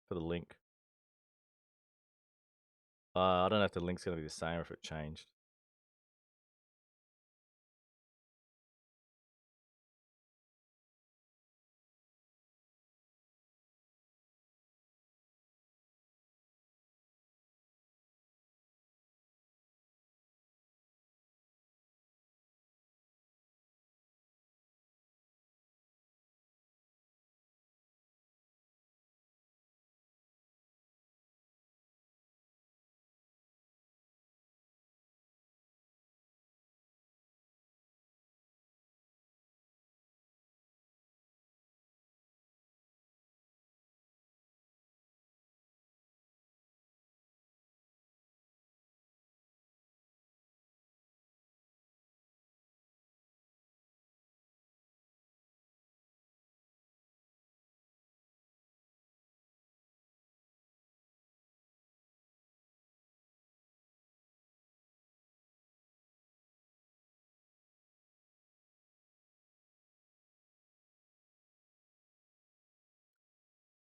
for the link. I don't know if the link's going to be the same or if it changed.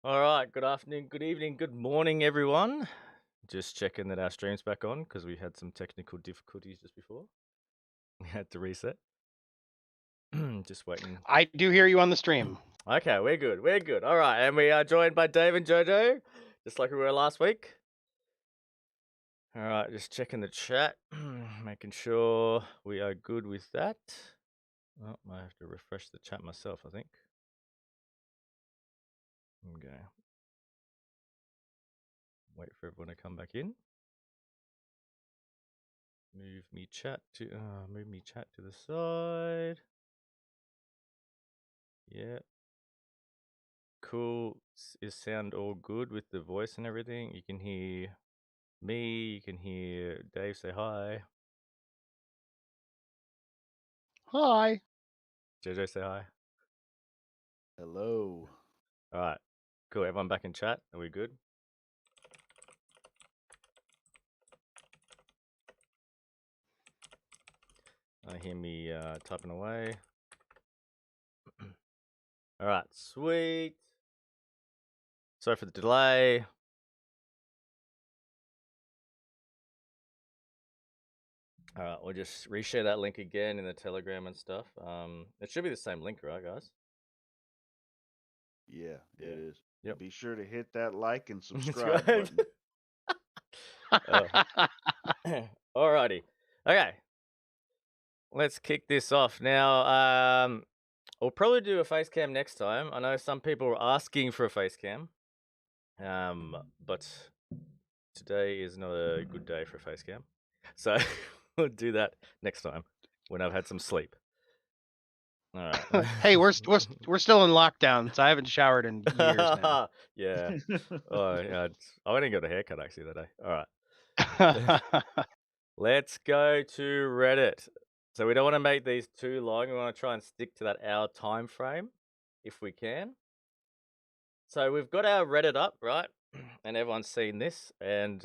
All right, good afternoon, good evening, good morning, everyone. Just checking that our stream's back on because we had some technical difficulties just before. We had to reset. Just waiting. I do hear you on the stream. Okay, we're good. We're good. All right, and we are joined by Dave and Jojo, just like we were last week. All right, just checking the chat, making sure we are good with that. Oh, I have to refresh the chat myself, I think. Okay. Wait for everyone to come back in. Move me chat to the side. Yeah. Cool. Is sound all good with the voice and everything? You can hear me, you can hear Dave say hi. Hi. Jojo say hi. Hello. All right. Cool. Everyone back in chat? Are we good? I hear me typing away. All right. Sweet. Sorry for the delay. All right. We'll just reshare that link again in the Telegram and stuff. It should be the same link, right, guys? Yeah, Yeah. it is. Yep. Be sure to hit that like and subscribe button. Alrighty. Okay. Let's kick this off. Now, we'll probably do a face cam next time. I know some people are asking for a face cam. But today is not a good day for a face cam. So we'll do that next time when I've had some sleep. All right. Hey, we're still in lockdown, so I haven't showered in years now. Yeah. Oh, yeah. I went and got a haircut actually that day. All right. Let's go to Reddit. So we don't want to make these too long. We want to try and stick to that hour time frame if we can. So we've got our Reddit up, right? And everyone's seen this. And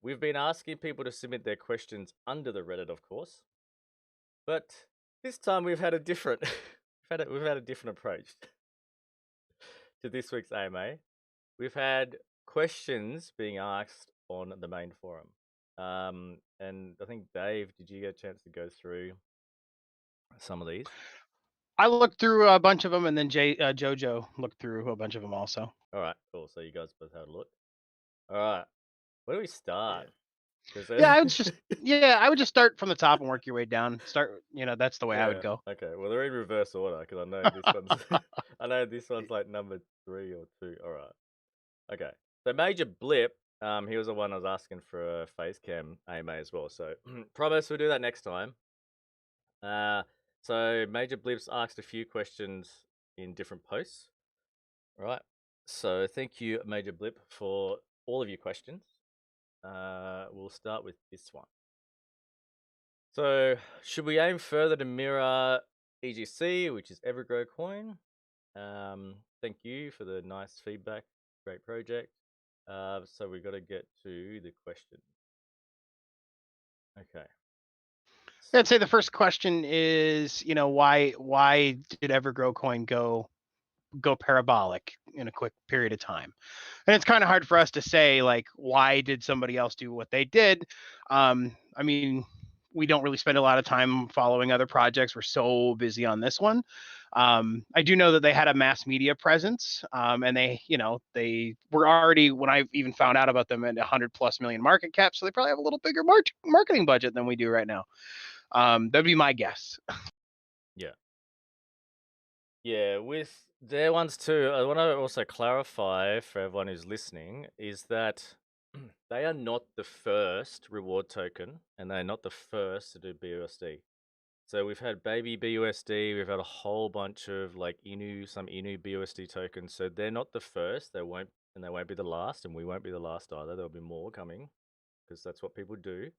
we've been asking people to submit their questions under the Reddit, of course. But this time we've had a different we've had a different approach to this week's AMA. We've had questions being asked on the main forum. And I think, Dave, did you get a chance to go through some of these? I looked through a bunch of them, and then Jojo looked through a bunch of them also. All right, cool. So you guys both had a look. All right, where do we start? Yeah, I would just start from the top and work your way down. Start, that's the way I would go. Okay, well they're in reverse order because I know this one's I know this one's like number 3 or 2. All right. Okay. So Major Blip, he was the one I was asking for a face cam AMA as well. So promise we'll do that next time. So Major Blips asked a few questions in different posts. All right. So thank you, Major Blip, for all of your questions. We'll start with this one. So should we aim further to mirror EGC, which is Evergrow coin? Thank you for the nice feedback. Great project. So we got to get to the question. Okay. I'd say the first question is, why did Evergrow coin go go parabolic in a quick period of time. And it's kind of hard for us to say, like, why did somebody else do what they did? I mean, we don't really spend a lot of time following other projects. We're so busy on this one. I do know that they had a mass media presence, and they were already, when I even found out about them, at 100+ million market cap. So they probably have a little bigger marketing budget than we do right now. That'd be my guess. Yeah. Yeah, with their ones too, I want to also clarify for everyone who's listening is that they are not the first reward token and they're not the first to do BUSD. So we've had baby BUSD, we've had a whole bunch of like some Inu BUSD tokens. So they're not the first, they won't be the last, and we won't be the last either. There'll be more coming because that's what people do.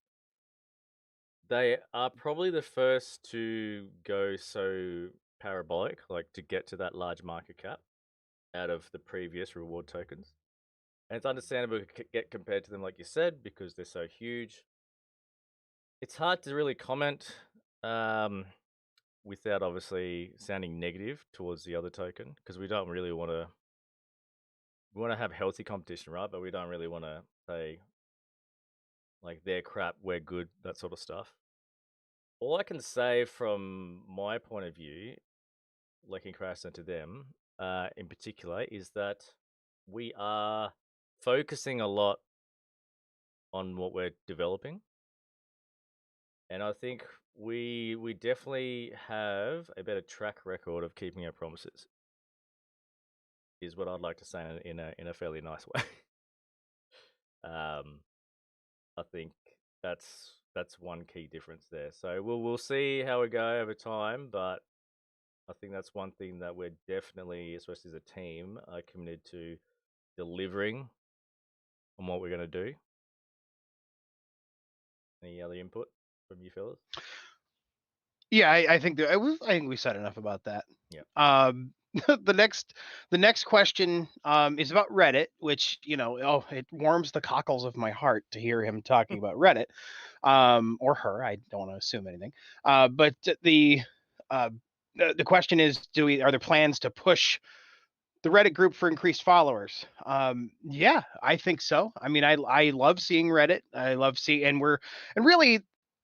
They are probably the first to go so parabolic, like to get to that large market cap out of the previous reward tokens. And it's understandable to get compared to them, like you said, because they're so huge. It's hard to really comment without obviously sounding negative towards the other token, because we don't really want to. We want to have healthy competition, right? But we don't really want to say like they're crap, we're good, that sort of stuff. All I can say from my point of view, like in comparison to them, in particular, is that we are focusing a lot on what we're developing, and I think we definitely have a better track record of keeping our promises. Is what I'd like to say in a fairly nice way. I think that's one key difference there. So we'll see how we go over time, but I think that's one thing that we're definitely, especially as a team, are committed to delivering on what we're going to do. Any other input from you fellas? Yeah, I think I think we said enough about that. Yeah. The next question is about Reddit, which it warms the cockles of my heart to hear him talking about Reddit, or her. I don't want to assume anything. But the question is, are there plans to push the Reddit group for increased followers? Yeah, I think so. I mean, I love seeing Reddit. I love seeing, and really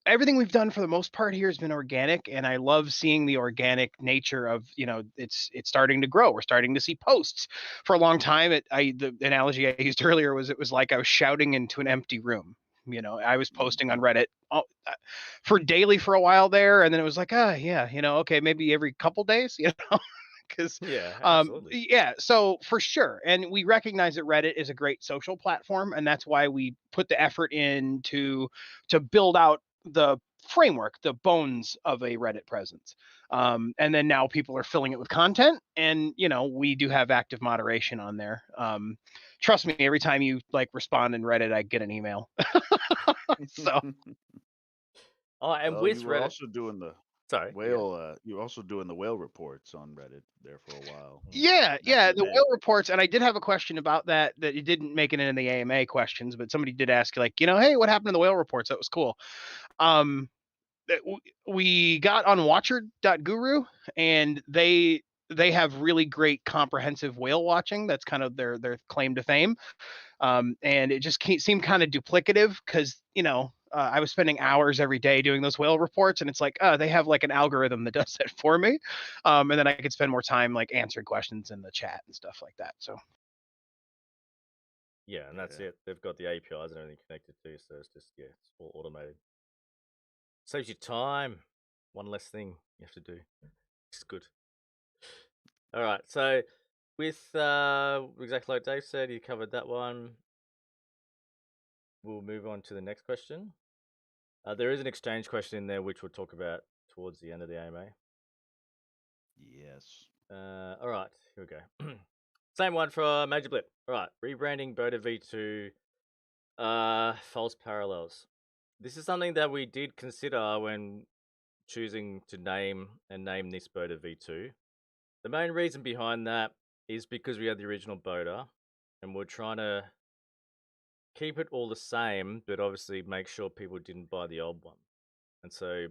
everything we've done for the most part here has been organic, and I love seeing the organic nature of, it's starting to grow. We're starting to see posts. For a long time, the analogy I used earlier was, it was like I was shouting into an empty room. I was posting on Reddit for daily for a while there, and then it was like, yeah, okay, maybe every couple days, because absolutely. So for sure, and we recognize that Reddit is a great social platform, and that's why we put the effort in to build out the framework, the bones of a Reddit presence. And then now people are filling it with content, and we do have active moderation on there. Trust me, every time you respond in Reddit, I get an email. So with you were Reddit, also doing the whale. You were also doing the whale reports on Reddit there for a while. Yeah, the whale reports, and I did have a question about that it didn't make it in the AMA questions, but somebody did ask, hey, what happened to the whale reports? That was cool. We got on watcher.guru, and they have really great comprehensive whale watching. That's kind of their claim to fame. And it just seemed kind of duplicative, because I was spending hours every day doing those whale reports, and it's like, they have like an algorithm that does that for me, and then I could spend more time answering questions in the chat and stuff like that. So yeah, and that's it. They've got the APIs and everything connected too, so it's just it's all automated. Saves you time. One less thing you have to do. It's good. All right, so with exactly like Dave said, you covered that one. We'll move on to the next question. There is an exchange question in there, which we'll talk about towards the end of the AMA. Yes. All right, here we go. Same one for Major Blip. All right, rebranding BODA V2 false parallels. This is something that we did consider when choosing to name this BODA V2. The main reason behind that is because we had the original BODA, and we're trying to keep it all the same, but obviously make sure people didn't buy the old one. And so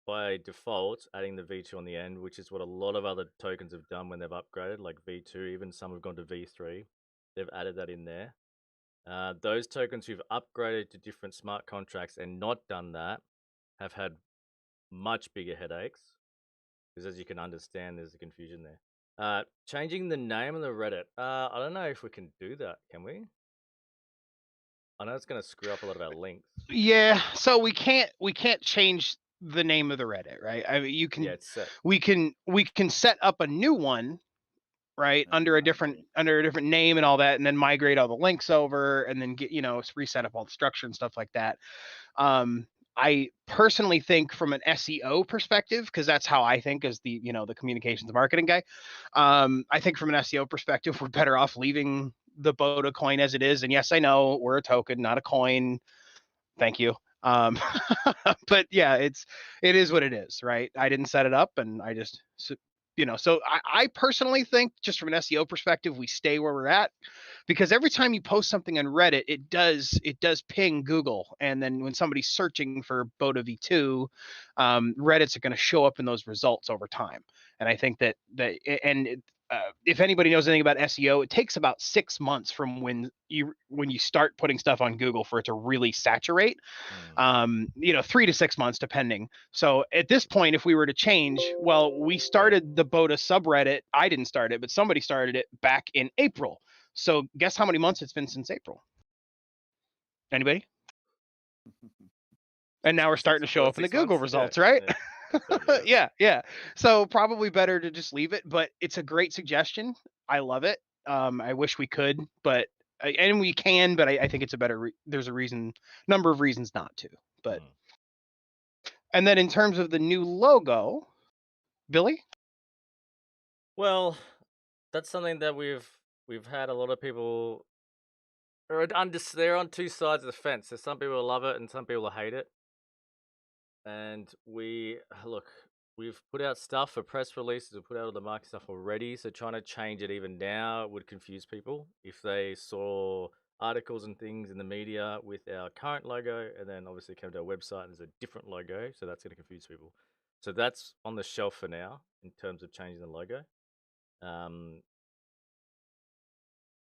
by default adding the V2 on the end, which is what a lot of other tokens have done when they've upgraded, like V2, even some have gone to V3. They've added that in there. Those tokens who've upgraded to different smart contracts and not done that have had much bigger headaches, because as you can understand, there's a confusion there. Changing the name of the Reddit. I don't know if we can do that, can we? I know it's going to screw up a lot of our links. Yeah, so we can't change the name of the Reddit, right? I mean, you can. Yeah, it's set. We can set up a new one, right, under a different name and all that, and then migrate all the links over, and then get reset up all the structure and stuff like that. I personally think from an SEO perspective, because that's how I think as the the communications marketing guy. I think from an SEO perspective, we're better off leaving the BODA coin as it is. And yes, I know we're a token, not a coin. Thank you. But yeah, it is what it is, right? I didn't set it up, and I just so I personally think, just from an SEO perspective, we stay where we're at, because every time you post something on Reddit, it does ping Google, and then when somebody's searching for BODA V2, Reddits are going to show up in those results over time. And I think that if anybody knows anything about SEO, it takes about 6 months from when you start putting stuff on Google for it to really saturate. 3 to 6 months depending. So at this point, if we were to change, well, we started the BODA subreddit. I didn't start it, but somebody started it back in April. So guess how many months it's been since April? Anybody? And now we're starting to show up in the Google results, right? Yeah. So probably better to just leave it, but it's a great suggestion. I love it. I wish we could, but and we can, but I think it's a better. There's a number of reasons not to. But and then in terms of the new logo, Billy. Well, that's something that we've had a lot of people. They're on two sides of the fence. So some people love it and some people hate it. And we've put out stuff for press releases, we've put out all the market stuff already, so trying to change it even now would confuse people if they saw articles and things in the media with our current logo, and then obviously came to our website and there's a different logo, so that's going to confuse people. So that's on the shelf for now in terms of changing the logo. I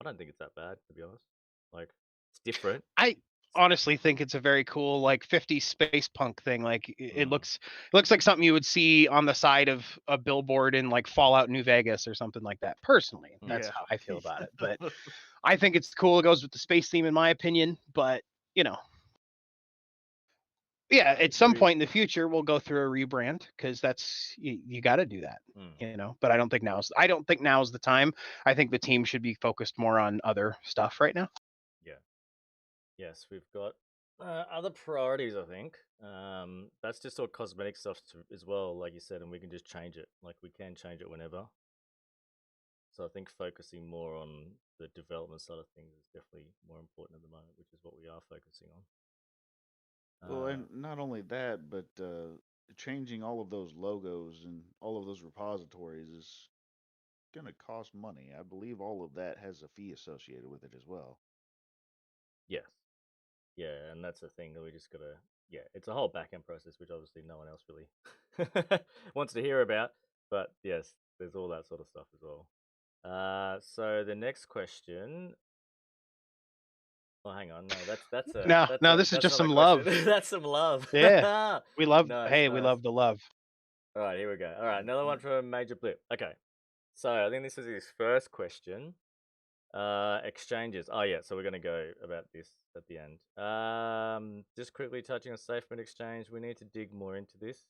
don't think it's that bad, to be honest. Like, it's different. I honestly think it's a very cool, like, 50s space punk thing. Like, it looks like something you would see on the side of a billboard in like Fallout New Vegas or something like that. Personally, that's how I feel about it. But I think it's cool. It goes with the space theme, in my opinion. But yeah, at some point in the future, we'll go through a rebrand, because that's you got to do that, But I don't think now's the time. I think the team should be focused more on other stuff right now. Yeah. Yes, we've got other priorities, I think. That's just all cosmetic stuff as well, like you said, and we can just change it. Like, we can change it whenever. So I think focusing more on the development side of things is definitely more important at the moment, which is what we are focusing on. Well, and not only that, but changing all of those logos and all of those repositories is going to cost money. I believe all of that has a fee associated with it as well. Yes. Yeah, and that's the thing that we just got to... Yeah, it's a whole back-end process, which obviously no one else really wants to hear about. But yes, there's all that sort of stuff as well. So the next question... Oh, hang on. No, that's a... No, this is just some love. That's some love. Yeah, we love... Nice. We love the love. All right, here we go. All right, another one from Major Blip. Okay, so I think this is his first question. Exchanges. Oh yeah, so we're gonna go about this at the end. Just quickly touching on SafeMoon Exchange. We need to dig more into this.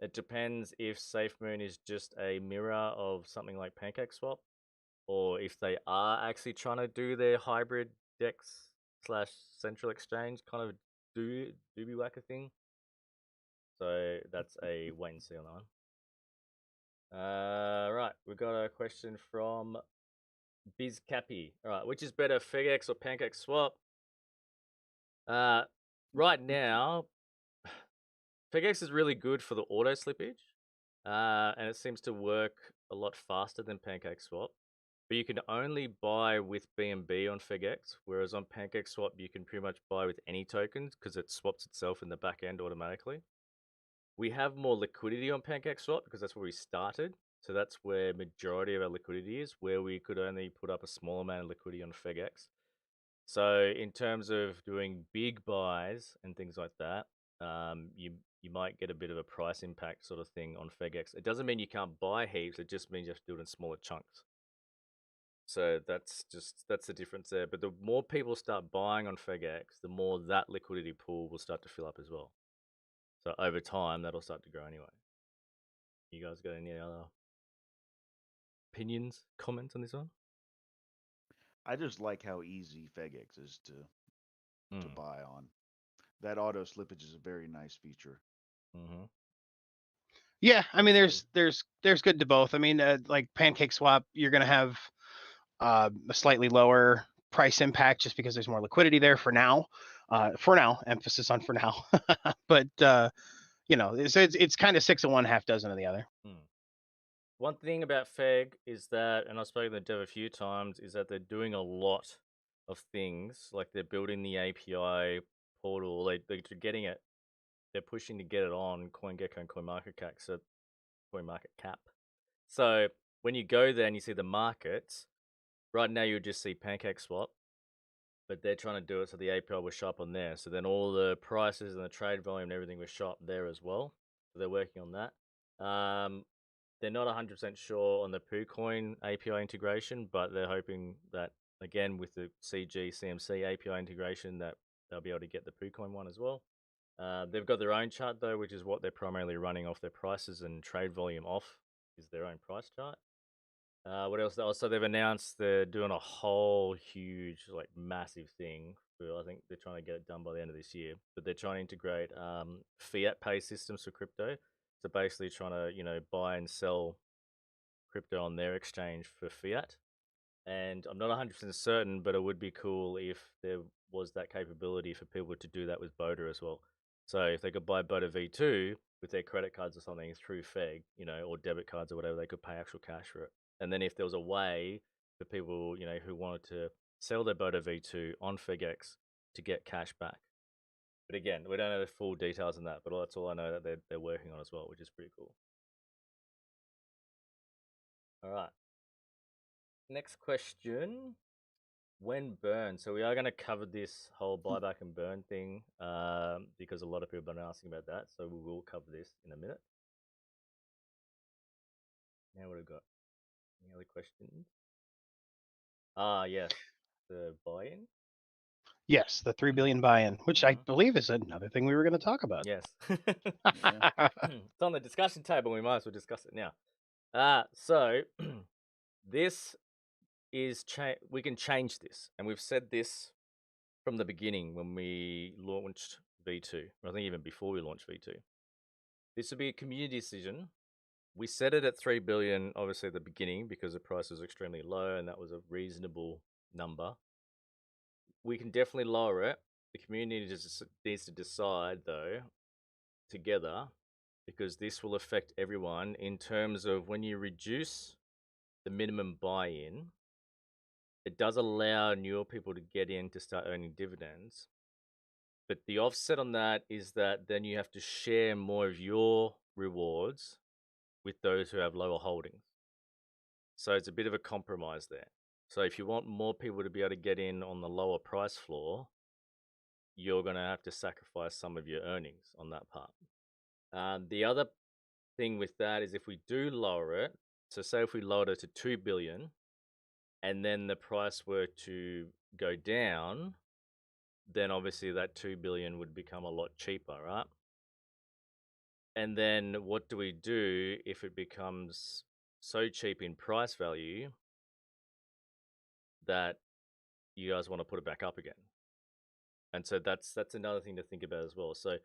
It depends if SafeMoon is just a mirror of something like Pancakeswap, or if they are actually trying to do their hybrid DEX / central exchange kind of doobie whacker thing. So that's a wait and see on that one. Right, we've got a question from BizCappy. All right, which is better, FegX or Pancakeswap? Right now, FegX is really good for the auto slippage, and it seems to work a lot faster than Pancakeswap. But you can only buy with BNB on FegX, whereas on Pancakeswap you can pretty much buy with any tokens because it swaps itself in the back end automatically. we have more liquidity on Pancakeswap because that's where we started. So that's where majority of our liquidity is, where we could only put up a small amount of liquidity on FegX. So in terms of doing big buys and things like that, you might get a bit of a price impact sort of thing on FegX. It doesn't mean you can't buy heaps. It just means you have to do it in smaller chunks. So that's the difference there. But the more people start buying on FegX, the more that liquidity pool will start to fill up as well. So over time, that'll start to grow anyway. You guys got any other opinions, comments on this one? I just like how easy FegX is to buy on. That auto slippage is a very nice feature. Mm-hmm. Yeah, I mean, there's good to both. I mean, like Pancakeswap, you're gonna have a slightly lower price impact just because there's more liquidity there for now. Emphasis on for now. But it's kind of 6 of one, half dozen of the other. One thing about Feg is that, and I've spoken to Dev a few times, is that they're doing a lot of things. Like they're building the API portal. They're getting it. They're pushing to get it on CoinGecko and CoinMarketCap. So when you go there and you see the markets, right now you just see Pancakeswap, but they're trying to do it so the API will show up on there. So then all the prices and the trade volume and everything will show up there as well. So they're working on that. They're not 100% sure on the PooCoin API integration, but they're hoping that, again, with the CG CMC API integration, that they'll be able to get the PooCoin one as well. They've got their own chart, though, which is what they're primarily running off their prices and trade volume off, is their own price chart. What else? Also, they've announced they're doing a whole huge, like, massive thing. I think they're trying to get it done by the end of this year, but they're trying to integrate fiat pay systems for crypto. So basically trying to, buy and sell crypto on their exchange for fiat. And I'm not 100% certain, but it would be cool if there was that capability for people to do that with BODA as well. So if they could buy BODA V2 with their credit cards or something through Feg, or debit cards or whatever, they could pay actual cash for it. And then if there was a way for people, who wanted to sell their BODA V2 on FegX to get cash back. But again, we don't know the full details on that, but that's all I know that they're working on as well, which is pretty cool. All right. Next question. When burn? So we are going to cover this whole buyback and burn thing because a lot of people have been asking about that. So we will cover this in a minute. Now what have we got? Any other questions? Yes. The buy-in? Yes, the 3 billion buy-in, which I believe is another thing we were going to talk about. Yes. It's on the discussion table. We might as well discuss it now. So this is we can change this, and we've said this from the beginning when we launched V2. I think even before we launched V2. This would be a community decision. We set it at 3 billion, obviously at the beginning, because the price was extremely low, and that was a reasonable number. We can definitely lower it. The community just needs to decide, though, together, because this will affect everyone in terms of when you reduce the minimum buy-in, it does allow newer people to get in to start earning dividends. But the offset on that is that then you have to share more of your rewards with those who have lower holdings. So it's a bit of a compromise there. So if you want more people to be able to get in on the lower price floor, you're going to have to sacrifice some of your earnings on that part. The other thing with that is if we do lower it, so say if we lowered it to 2 billion and then the price were to go down, then obviously that 2 billion would become a lot cheaper, right? And then what do we do if it becomes so cheap in price value that you guys want to put it back up again? And so that's another thing to think about as well. So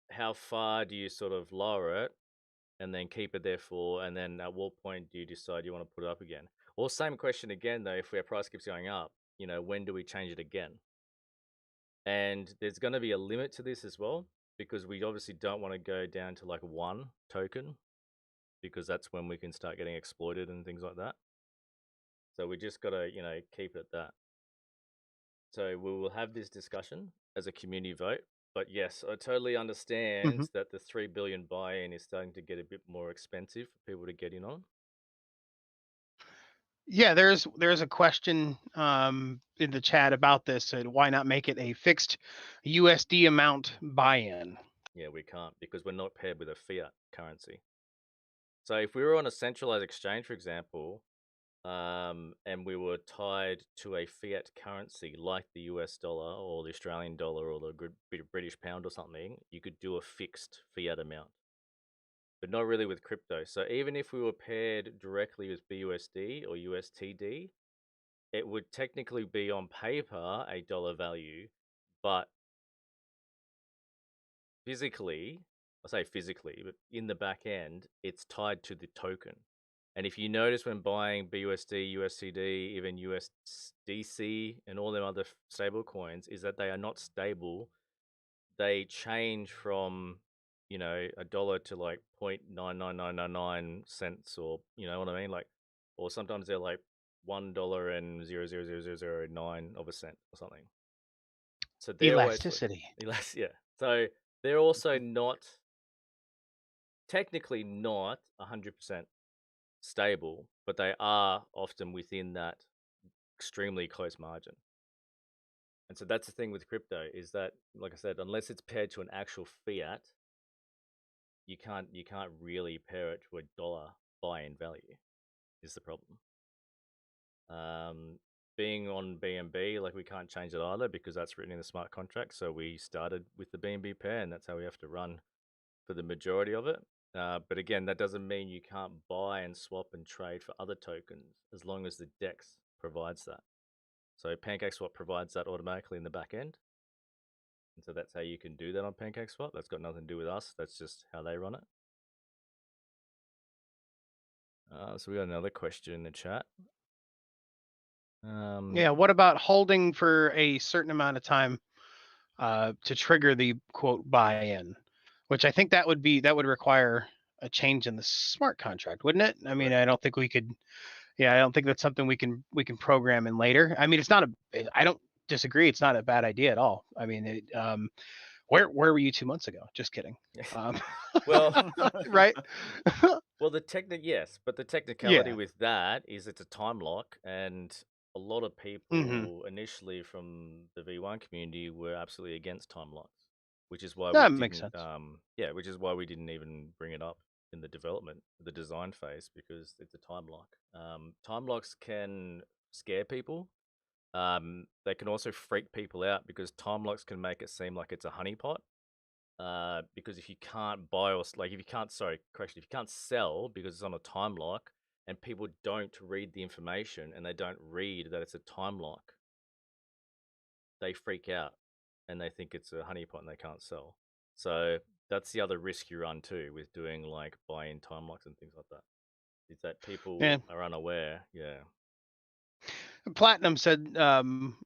how far do you sort of lower it and then keep it there for, and then at what point do you decide you want to put it up again? Or same question again, though, if our price keeps going up, when do we change it again? And there's going to be a limit to this as well, because we obviously don't want to go down to like 1 token, because that's when we can start getting exploited and things like that. So we just got to, keep it at that. So we will have this discussion as a community vote. But yes, I totally understand that the 3 billion buy-in is starting to get a bit more expensive for people to get in on. Yeah, there's a question in the chat about this. Why not make it a fixed USD amount buy-in? Yeah, we can't because we're not paired with a fiat currency. So if we were on a centralized exchange, for example, and we were tied to a fiat currency like the US dollar or the Australian dollar or the British pound or something, you could do a fixed fiat amount, but not really with crypto. So even if we were paired directly with BUSD or USTD, it would technically be on paper a dollar value, but physically, I say physically, but in the back end, it's tied to the token. And if you notice when buying BUSD, USCD, even USDC, and all them other stable coins, is that they are not stable. They change from, a dollar to like 0.99999 or, you know what I mean? Like, or sometimes they're like $1 and 0.00009 of a cent or something. So they're always Elasticity. yeah. So they're also not technically not 100% stable, but they are often within that extremely close margin. And so that's the thing with crypto is that, like I said, unless it's paired to an actual fiat, you can't really pair it to a dollar buy-in value. Is the problem. Being on BNB, like we can't change it either because that's written in the smart contract. So we started with the BNB pair, and that's how we have to run for the majority of it. But again, that doesn't mean you can't buy and swap and trade for other tokens as long as the DEX provides that. So Pancakeswap provides that automatically in the back end. And so that's how you can do that on Pancakeswap. That's got nothing to do with us. That's just how they run it. So we got another question in the chat. Yeah, what about holding for a certain amount of time to trigger the quote buy-in? Which I think that would require a change in the smart contract, wouldn't it? I mean, I don't think we could. Yeah, I don't think that's something we can program in later. I mean, it's not I don't disagree. It's not a bad idea at all. I mean, where were you 2 months ago? Just kidding. Well, right. Well, yes, but the technicality with that is it's a time lock, and a lot of people initially from the V1 community were absolutely against time locks, which is why That we makes didn't. sense. Which is why we didn't even bring it up in the development, the design phase, because it's a time lock. Time locks can scare people. They can also freak people out because time locks can make it seem like it's a honeypot. Because if you can't buy or if you can't, if you can't sell because it's on a time lock and people don't read the information and they don't read that it's a time lock, they freak out and they think it's a honeypot and they can't sell. So that's the other risk you run too with doing like buy-in time locks and things like that. Is that people are unaware. Yeah. Platinum said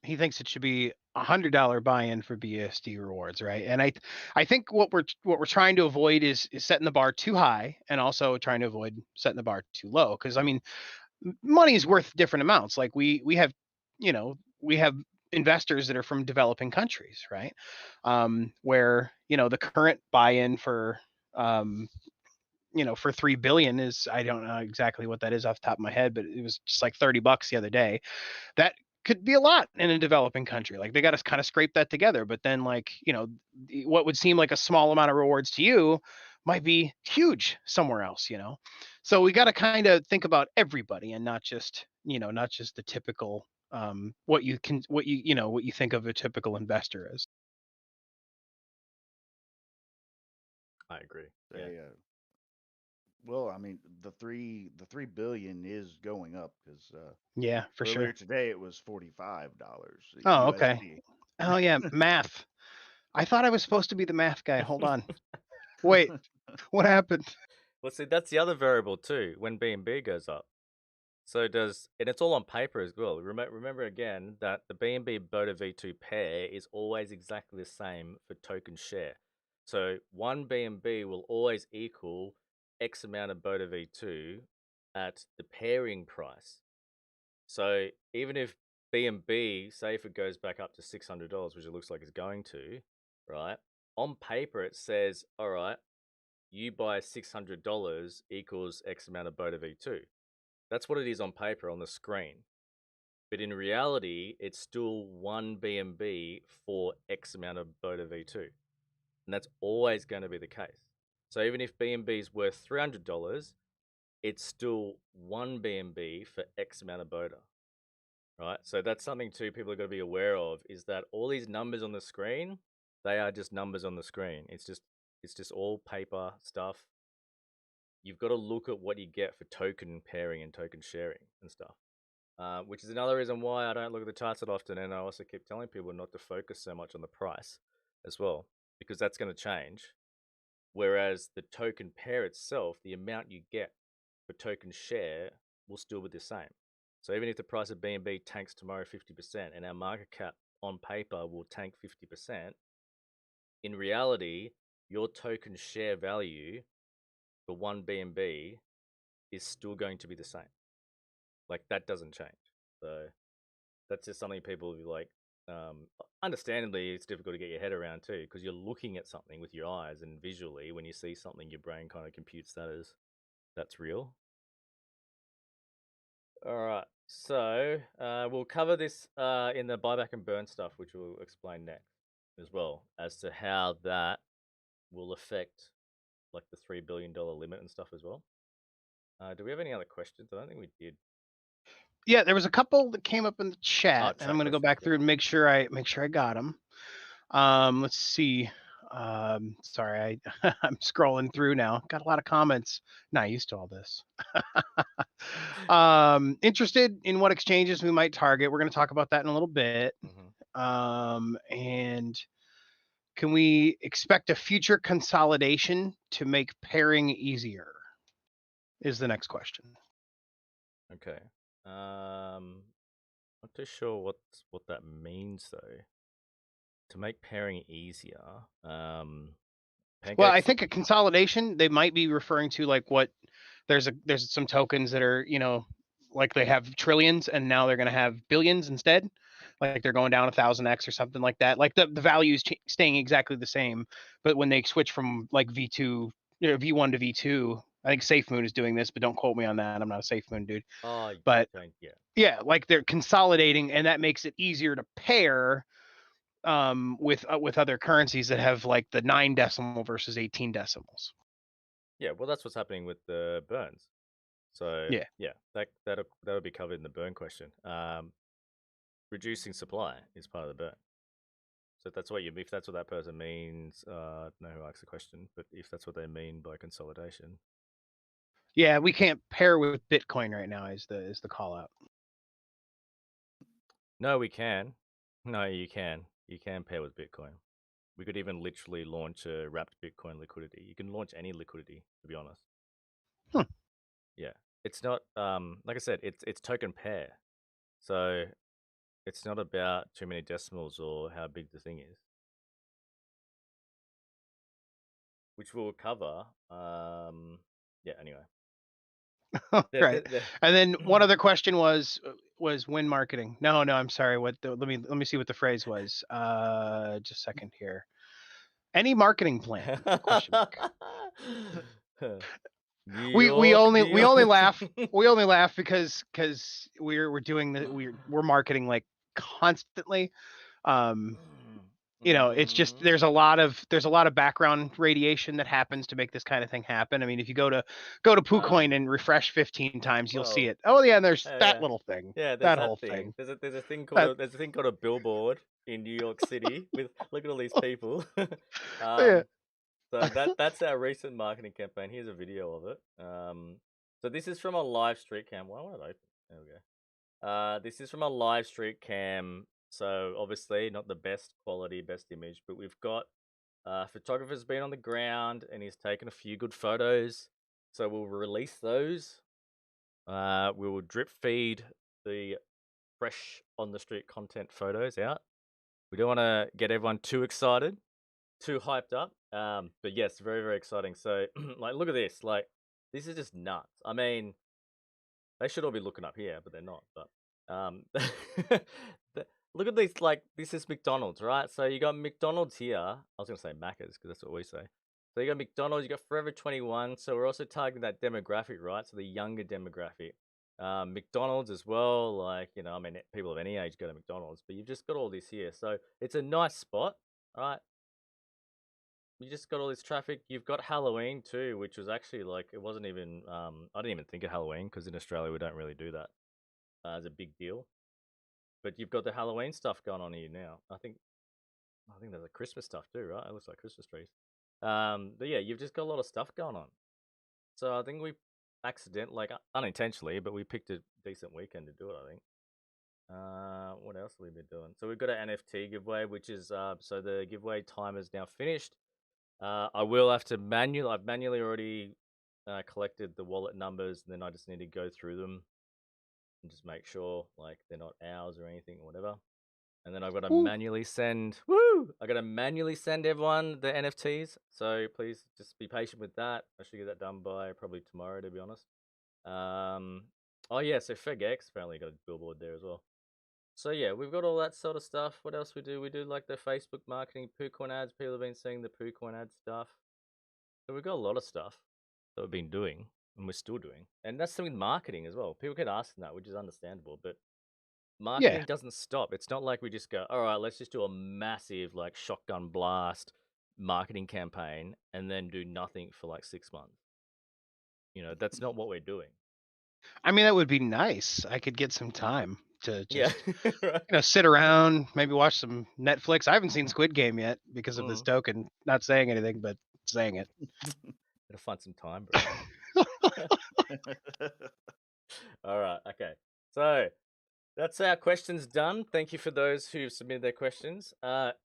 he thinks it should be $100 buy-in for BSD rewards, right? And I think what we're trying to avoid is setting the bar too high, and also trying to avoid setting the bar too low. Because I mean, money is worth different amounts. Like we have, we have investors that are from developing countries, right? Where the current buy-in for for 3 billion is, I don't know exactly what that is off the top of my head, but it was just like $30 the other day. That could be a lot in a developing country. Like they got to kind of scrape that together. But then what would seem like a small amount of rewards to you might be huge somewhere else, So we got to kind of think about everybody and not just the typical what you think of a typical investor as. I agree. Well, I mean, the 3 billion is going up because yeah, for earlier sure. today it was $45. Oh, USD. okay. Oh yeah, math. I thought I was supposed to be the math guy. Hold on. Wait, what happened? Well, see, that's the other variable too. When BNB goes up, so and it's all on paper as well. Remember again that the BNB BODA V2 pair is always exactly the same for token share. So one BNB will always equal X amount of BODA V2 at the pairing price. So even if BNB, say if it goes back up to $600, which it looks like it's going to, right? on paper it says, all right, you buy $600 equals X amount of BODA V2. That's what it is on paper on the screen. But in reality, it's still 1 BNB for X amount of BODA V2. And that's always going to be the case. So even if BNB is worth $300, it's still 1 BNB for X amount of BODA. Right? So that's something too people are going to be aware of, is that all these numbers on the screen, they are just numbers on the screen. It's just all paper stuff. You've got to look at what you get for token pairing and token sharing and stuff. Which is another reason why I don't look at the charts that often, and I also keep telling people not to focus so much on the price as well, because that's going to change. Whereas the token pair itself, the amount you get for token share will still be the same. So even if the price of BNB tanks tomorrow 50% and our market cap on paper will tank 50%, in reality, your token share value for 1 BNB is still going to be the same. Like, that doesn't change. So that's just something people like, understandably, it's difficult to get your head around too, because you're looking at something with your eyes, and visually, when you see something, your brain kind of computes that as that's real. All right, so we'll cover this in the buyback and burn stuff, which we'll explain next as well, as to how that will affect like the $3 billion limit and stuff as well. Do we have any other questions? I don't think we did. Yeah, there was a couple that came up in the chat, and I'm going to go back through and make sure I got them. Let's see. Sorry, I'm scrolling through now. Got a lot of comments. Not used to all this. Interested in what exchanges we might target. We're going to talk about that in a little bit. And can we expect a future consolidation to make pairing easier? Is the next question. Okay. Not too sure what that means though. To make pairing easier. Well, I think a consolidation, they might be referring to like what there's some tokens that are, like they have trillions and now they're going to have billions instead. Like they're going down 1000x or something like that. Like the value is staying exactly the same, but when they switch from like V2, V1 to V2, I think SafeMoon is doing this, but don't quote me on that. I'm not a SafeMoon dude. Oh, but yeah. Yeah, like they're consolidating, and that makes it easier to pair with other currencies that have like the 9 decimal versus 18 decimals. Yeah, well, that's what's happening with the burns. So yeah, that'll be covered in the burn question. Reducing supply is part of the burn. So if that's what that person means, I don't know who asked the question, but if that's what they mean by consolidation. Yeah, we can't pair with Bitcoin right now is the call out. No, we can. No, you can. You can pair with Bitcoin. We could even literally launch a wrapped Bitcoin liquidity. You can launch any liquidity, to be honest. Yeah, it's not like I said, it's token pair, so it's not about too many decimals or how big the thing is, which we'll cover. Yeah. Anyway. Right. And then one other question was when marketing. No, I'm sorry. Let me see what the phrase was. Just a second here. Any marketing plan? Question mark. We only laugh. We only laugh because we're doing we're marketing like constantly. It's just there's a lot of background radiation that happens to make this kind of thing happen. I mean, if you go to PooCoin and refresh 15 times, you'll see it. Oh yeah, and there's that little thing. Yeah, that whole thing. There's a thing called a billboard in New York City with look at all these people. Yeah. So that's our recent marketing campaign. Here's a video of it. So this is from a live street cam. Why won't it open? There we go. This is from a live street cam. So obviously not the best quality, best image, but we've got photographer's been on the ground and he's taken a few good photos. So we'll release those. We will drip feed the fresh on the street content photos out. We don't want to get everyone too excited, too hyped up. But yes, very, very exciting. So like, look at this. Like, this is just nuts. I mean, they should all be looking up here, but they're not. But look look at these, like, this is McDonald's, right? So you got McDonald's here. I was going to say Macca's because that's what we say. So you got McDonald's, you got Forever 21. So we're also targeting that demographic, right? So the younger demographic. McDonald's as well. Like, you know, I mean, people of any age go to McDonald's, but you've just got all this here. So it's a nice spot, right? You just got all this traffic. You've got Halloween too, which was actually like, it wasn't even, I didn't even think of Halloween because in Australia we don't really do that as a big deal. But you've got the Halloween stuff going on here now. I think there's a Christmas stuff too, right? It looks like Christmas trees. But yeah, you've just got a lot of stuff going on. So I think we unintentionally, but we picked a decent weekend to do it, I think. What else have we been doing? So we've got an NFT giveaway, which is so the giveaway time is now finished. I will have to I've manually already collected the wallet numbers, and then I just need to go through them and just make sure like they're not ours or anything or whatever. And then I've got to manually send. I got to manually send everyone the NFTs. So please just be patient with that. I should get that done by probably tomorrow, to be honest. Oh yeah, so FegX apparently got a billboard there as well. So yeah, we've got all that sort of stuff. What else we do? We do like the Facebook marketing, PooCoin ads. People have been seeing the PooCoin ad stuff. So we've got a lot of stuff that we've been doing, and we're still doing. And that's something with marketing as well. People keep asking that, which is understandable, but marketing doesn't stop. It's not like we just go, all right, let's just do a massive like shotgun blast marketing campaign and then do nothing for like 6 months. You know, that's not what we're doing. I mean, that would be nice. I could get some time to just right. sit around, maybe watch some Netflix. I haven't seen Squid Game yet because of this token. Not saying anything, but saying it. Gotta find some time, bro. All right, okay. So that's our questions done. Thank you for those who submitted their questions.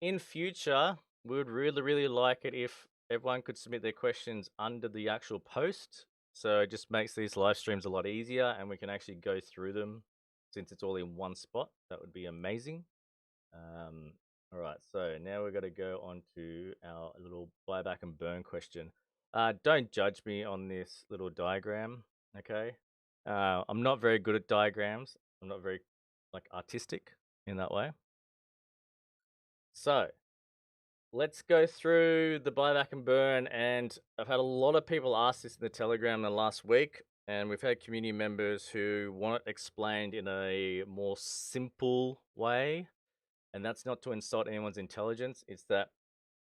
In future, we would really, really like it if everyone could submit their questions under the actual post. So it just makes these live streams a lot easier and we can actually go through them since it's all in one spot. That would be amazing. All right, so now we're going to go on to our little buyback and burn question. Don't judge me on this little diagram, okay? I'm not very good at diagrams. I'm not very artistic in that way. So let's go through the buyback and burn. And I've had a lot of people ask this in the Telegram in the last week, and we've had community members who want it explained in a more simple way. And that's not to insult anyone's intelligence. It's that,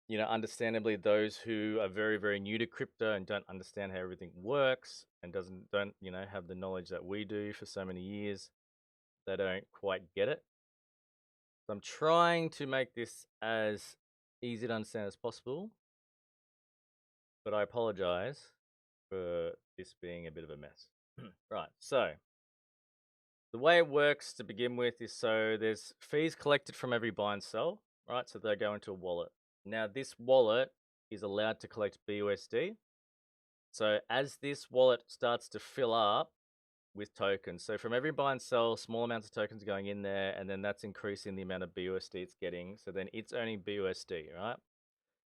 you know, understandably, those who are very, very new to crypto and don't understand how everything works and don't, you know, have the knowledge that we do for so many years, they don't quite get it. So I'm trying to make this as easy to understand as possible, but I apologize for this being a bit of a mess. Right, so the way it works to begin with is so there's fees collected from every buy and sell, right? So they go into a wallet. Now this wallet is allowed to collect BUSD. So as this wallet starts to fill up with tokens, so from every buy and sell, small amounts of tokens going in there, and then that's increasing the amount of BUSD it's getting. So then it's earning BUSD, right?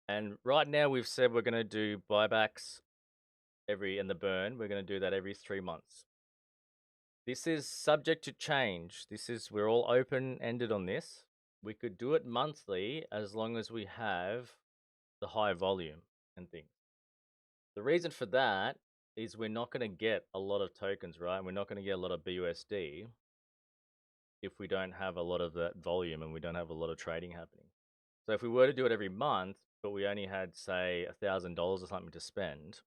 And right now we've said we're going to do buybacks in the burn. We're going to do that every 3 months. This is subject to change. We're all open-ended on this. We could do it monthly as long as we have the high volume and things. The reason for that is we're not going to get a lot of tokens, right? We're not going to get a lot of BUSD if we don't have a lot of that volume and we don't have a lot of trading happening. So if we were to do it every month, but we only had, say, $1,000 or something to spend,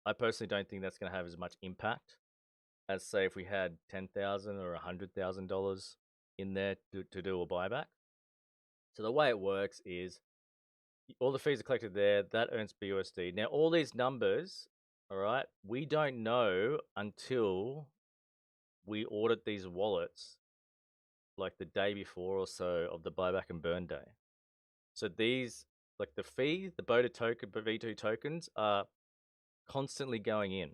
I personally don't think that's going to have as much impact as, say, if we had $10,000 or $100,000 in there to do a buyback. So the way it works is all the fees are collected there. That earns BUSD. Now, all these numbers, all right, we don't know until we audit these wallets like the day before or so of the buyback and burn day. So these, like the fee, the BODA token, V2 tokens are constantly going in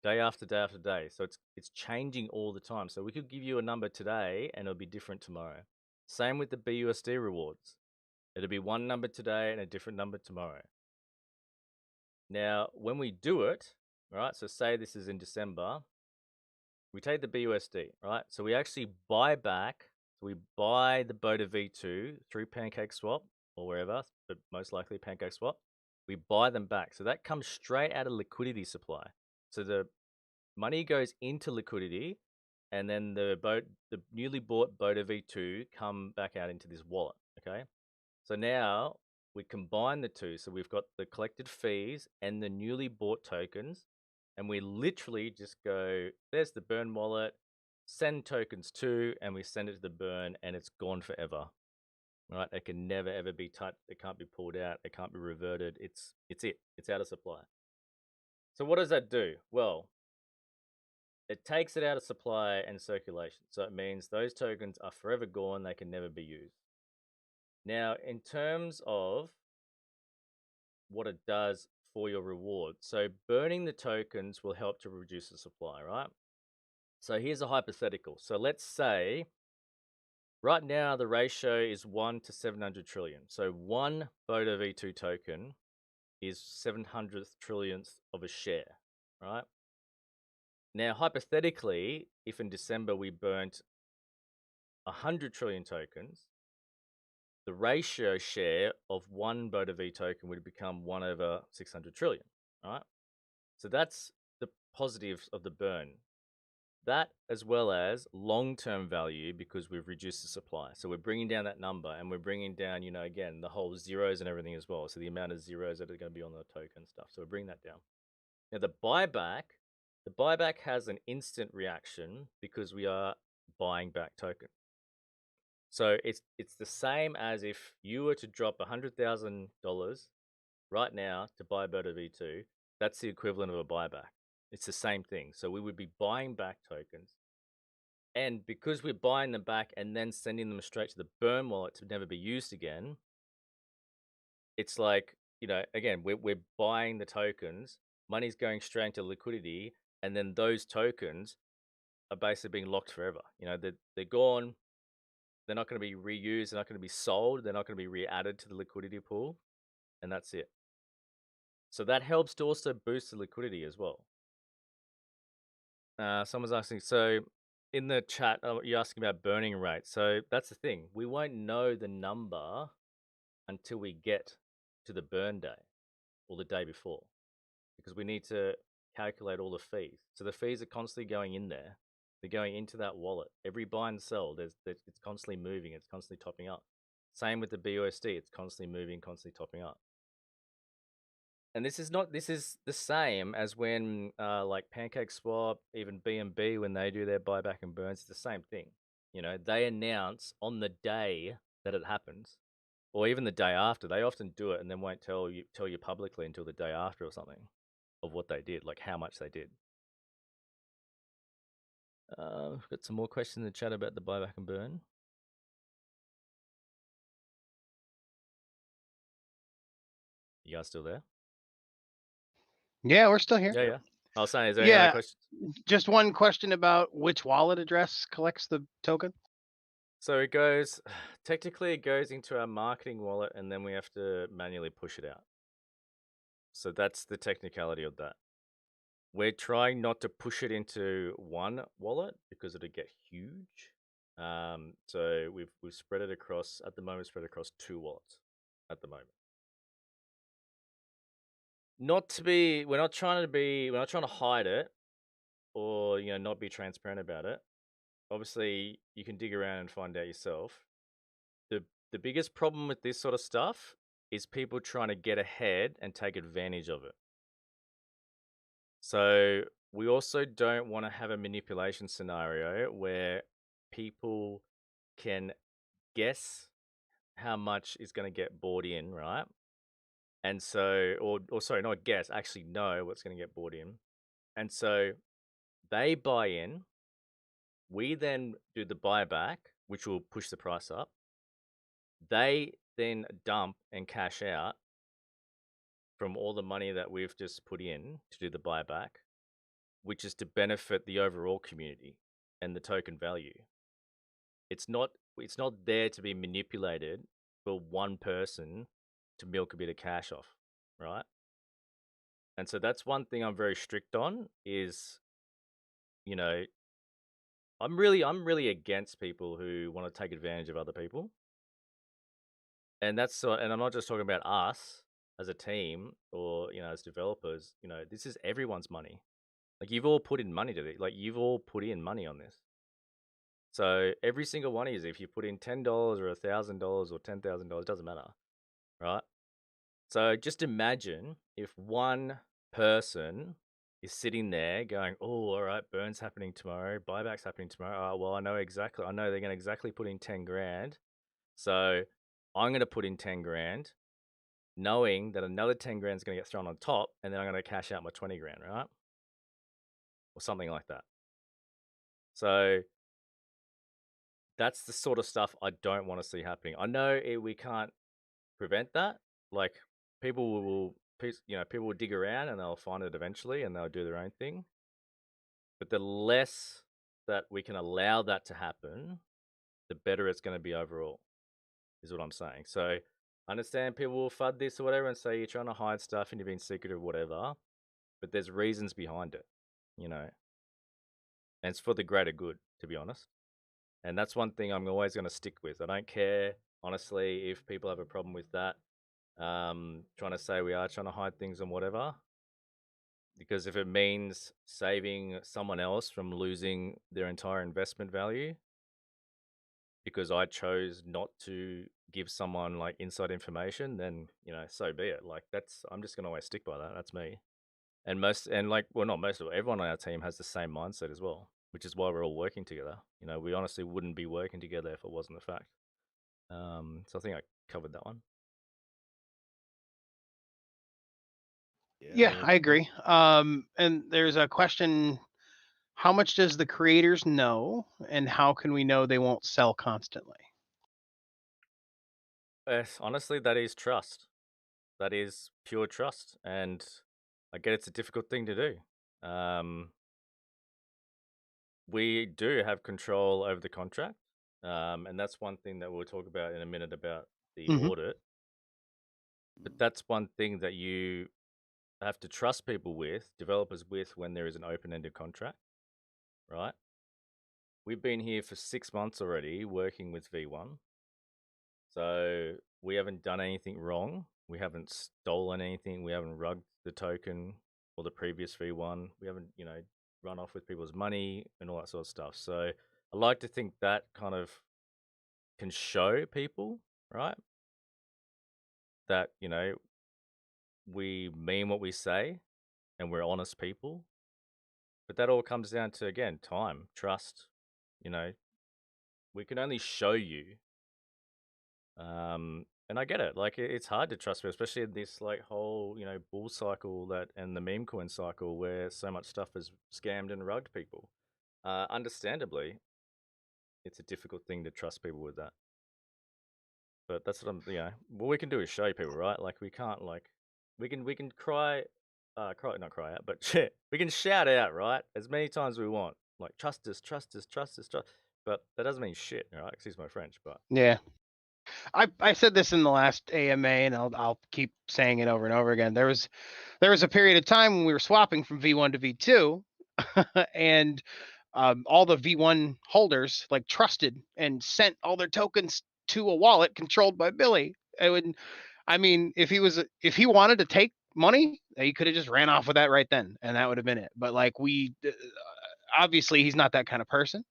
day after day after day. So it's changing all the time. So we could give you a number today and it'll be different tomorrow. Same with the BUSD rewards. It'll be one number today and a different number tomorrow. Now, when we do it, right, so say this is in December, we take the BUSD, right? So we actually buy back So we buy the BODA V2 through Pancakeswap or wherever, but most likely Pancakeswap. We buy them back. So that comes straight out of liquidity supply. So the money goes into liquidity, and then the newly bought BODA V2 come back out into this wallet. Okay. So now we combine the two. So we've got the collected fees and the newly bought tokens, and we literally just go, there's the burn wallet, send tokens to, and we send it to the burn, and it's gone forever. Right? It can never ever be touched. It can't be pulled out. It can't be reverted. It's it. It's out of supply. So what does that do? Well, it takes it out of supply and circulation. So it means those tokens are forever gone. They can never be used. Now, in terms of what it does for your reward, so burning the tokens will help to reduce the supply, right? So here's a hypothetical. So let's say right now the ratio is 1 to 700 trillion. So one BODA V2 token is 700th trillionth of a share, right? Now, hypothetically, if in December we burnt 100 trillion tokens, the ratio share of one BODA V token would become 1 over 600 trillion, right? So that's the positives of the burn. That as well as long-term value because we've reduced the supply. So we're bringing down that number, and we're bringing down, again, the whole zeros and everything as well. So the amount of zeros that are going to be on the token stuff. So we're bringing that down. Now the buyback has an instant reaction because we are buying back tokens. So it's the same as if you were to drop $100,000 right now to buy BODA V2. That's the equivalent of a buyback. It's the same thing. So we would be buying back tokens. And because we're buying them back and then sending them straight to the burn wallet to never be used again, it's like, again, we're buying the tokens, money's going straight into liquidity, and then those tokens are basically being locked forever. They're gone. They're not going to be reused. They're not going to be sold. They're not going to be re-added to the liquidity pool. And that's it. So that helps to also boost the liquidity as well. Someone's asking, so in the chat, you're asking about burning rate. So that's the thing. We won't know the number until we get to the burn day or the day before, because we need to calculate all the fees. So the fees are constantly going in there. They're going into that wallet. Every buy and sell, it's constantly moving. It's constantly topping up. Same with the BUSD. It's constantly moving, constantly topping up. And this is the same as when like Pancakeswap, even BNB, when they do their buyback and burns, it's the same thing. They announce on the day that it happens, or even the day after. They often do it and then won't tell you publicly until the day after or something of what they did, like how much they did. Got some more questions in the chat about the buyback and burn. You guys still there? Yeah, we're still here. Yeah. I was saying, is there any other questions? Just one question about which wallet address collects the token. So technically it goes into our marketing wallet, and then we have to manually push it out. So that's the technicality of that. We're trying not to push it into one wallet because it'll get huge. So we've spread it across, at the moment, spread across 2 wallets at the moment. We're not trying to hide it or, not be transparent about it. Obviously, you can dig around and find out yourself. The biggest problem with this sort of stuff is people trying to get ahead and take advantage of it. So we also don't want to have a manipulation scenario where people can guess how much is going to get bought in, right? And so, or sorry, not guess, actually know what's going to get bought in. And so they buy in. We then do the buyback, which will push the price up. They then dump and cash out from all the money that we've just put in to do the buyback, which is to benefit the overall community and the token value. It's not there to be manipulated for one person to milk a bit of cash off, right? And so that's one thing I'm very strict on is, I'm really against people who want to take advantage of other people. And and I'm not just talking about us as a team or, as developers, this is everyone's money. Like, you've all put in money to it. Like, you've all put in money on this. So every single one of you, if you put in $10 or $1,000 or $10,000, doesn't matter, right? So just imagine if one person is sitting there going, "Oh, all right, burn's happening tomorrow, buyback's happening tomorrow. Oh, well, I know they're going to exactly put in 10 grand. So I'm going to put in 10 grand, knowing that another 10 grand is going to get thrown on top, and then I'm going to cash out my 20 grand, right? Or something like that. So that's the sort of stuff I don't want to see happening. I know we can't prevent that. Like, people will dig around and they'll find it eventually and they'll do their own thing. But the less that we can allow that to happen, the better it's going to be overall, is what I'm saying. So I understand people will FUD this or whatever and say you're trying to hide stuff and you're being secretive or whatever, but there's reasons behind it, and it's for the greater good, to be honest. And that's one thing I'm always going to stick with. I don't care, honestly, if people have a problem with that. Trying to say we are trying to hide things and whatever, because if it means saving someone else from losing their entire investment value because I chose not to give someone like inside information, then so be it. Like, I'm just gonna always stick by that. That's me. And not most of it, everyone on our team has the same mindset as well, which is why we're all working together. We honestly wouldn't be working together if it wasn't the fact. So I think I covered that one. Yeah, I agree. And there's a question: how much does the creators know, and how can we know they won't sell constantly? Honestly, that is trust. That is pure trust, and I get it's a difficult thing to do. We do have control over the contract, and that's one thing that we'll talk about in a minute about the audit. But that's one thing that you have to trust people with, developers with, when there is an open-ended contract, right? We've been here for 6 months already working with V1. So we haven't done anything wrong. We haven't stolen anything. We haven't rugged the token or the previous V1. We haven't, run off with people's money and all that sort of stuff. So I like to think that kind of can show people, right, that, we mean what we say and we're honest people. But that all comes down to, again, time, trust. We can only show you. And I get it. Like, it's hard to trust me, especially in this like whole, bull cycle and the meme coin cycle where so much stuff is scammed and rugged people. Understandably, it's a difficult thing to trust people with that. But that's what what we can do is show people, right? Like, we can't we can cry not cry out, but shit, we can shout out, right? As many times as we want. Like, trust us, trust us, trust us, trust. But that doesn't mean shit, right? Excuse my French, but yeah. I said this in the last AMA, and I'll keep saying it over and over again. There was a period of time when we were swapping from V1 to V2, and all the V1 holders like trusted and sent all their tokens to a wallet controlled by Billy. If he wanted to take money, he could have just ran off with that right then, and that would have been it. But like, obviously he's not that kind of person,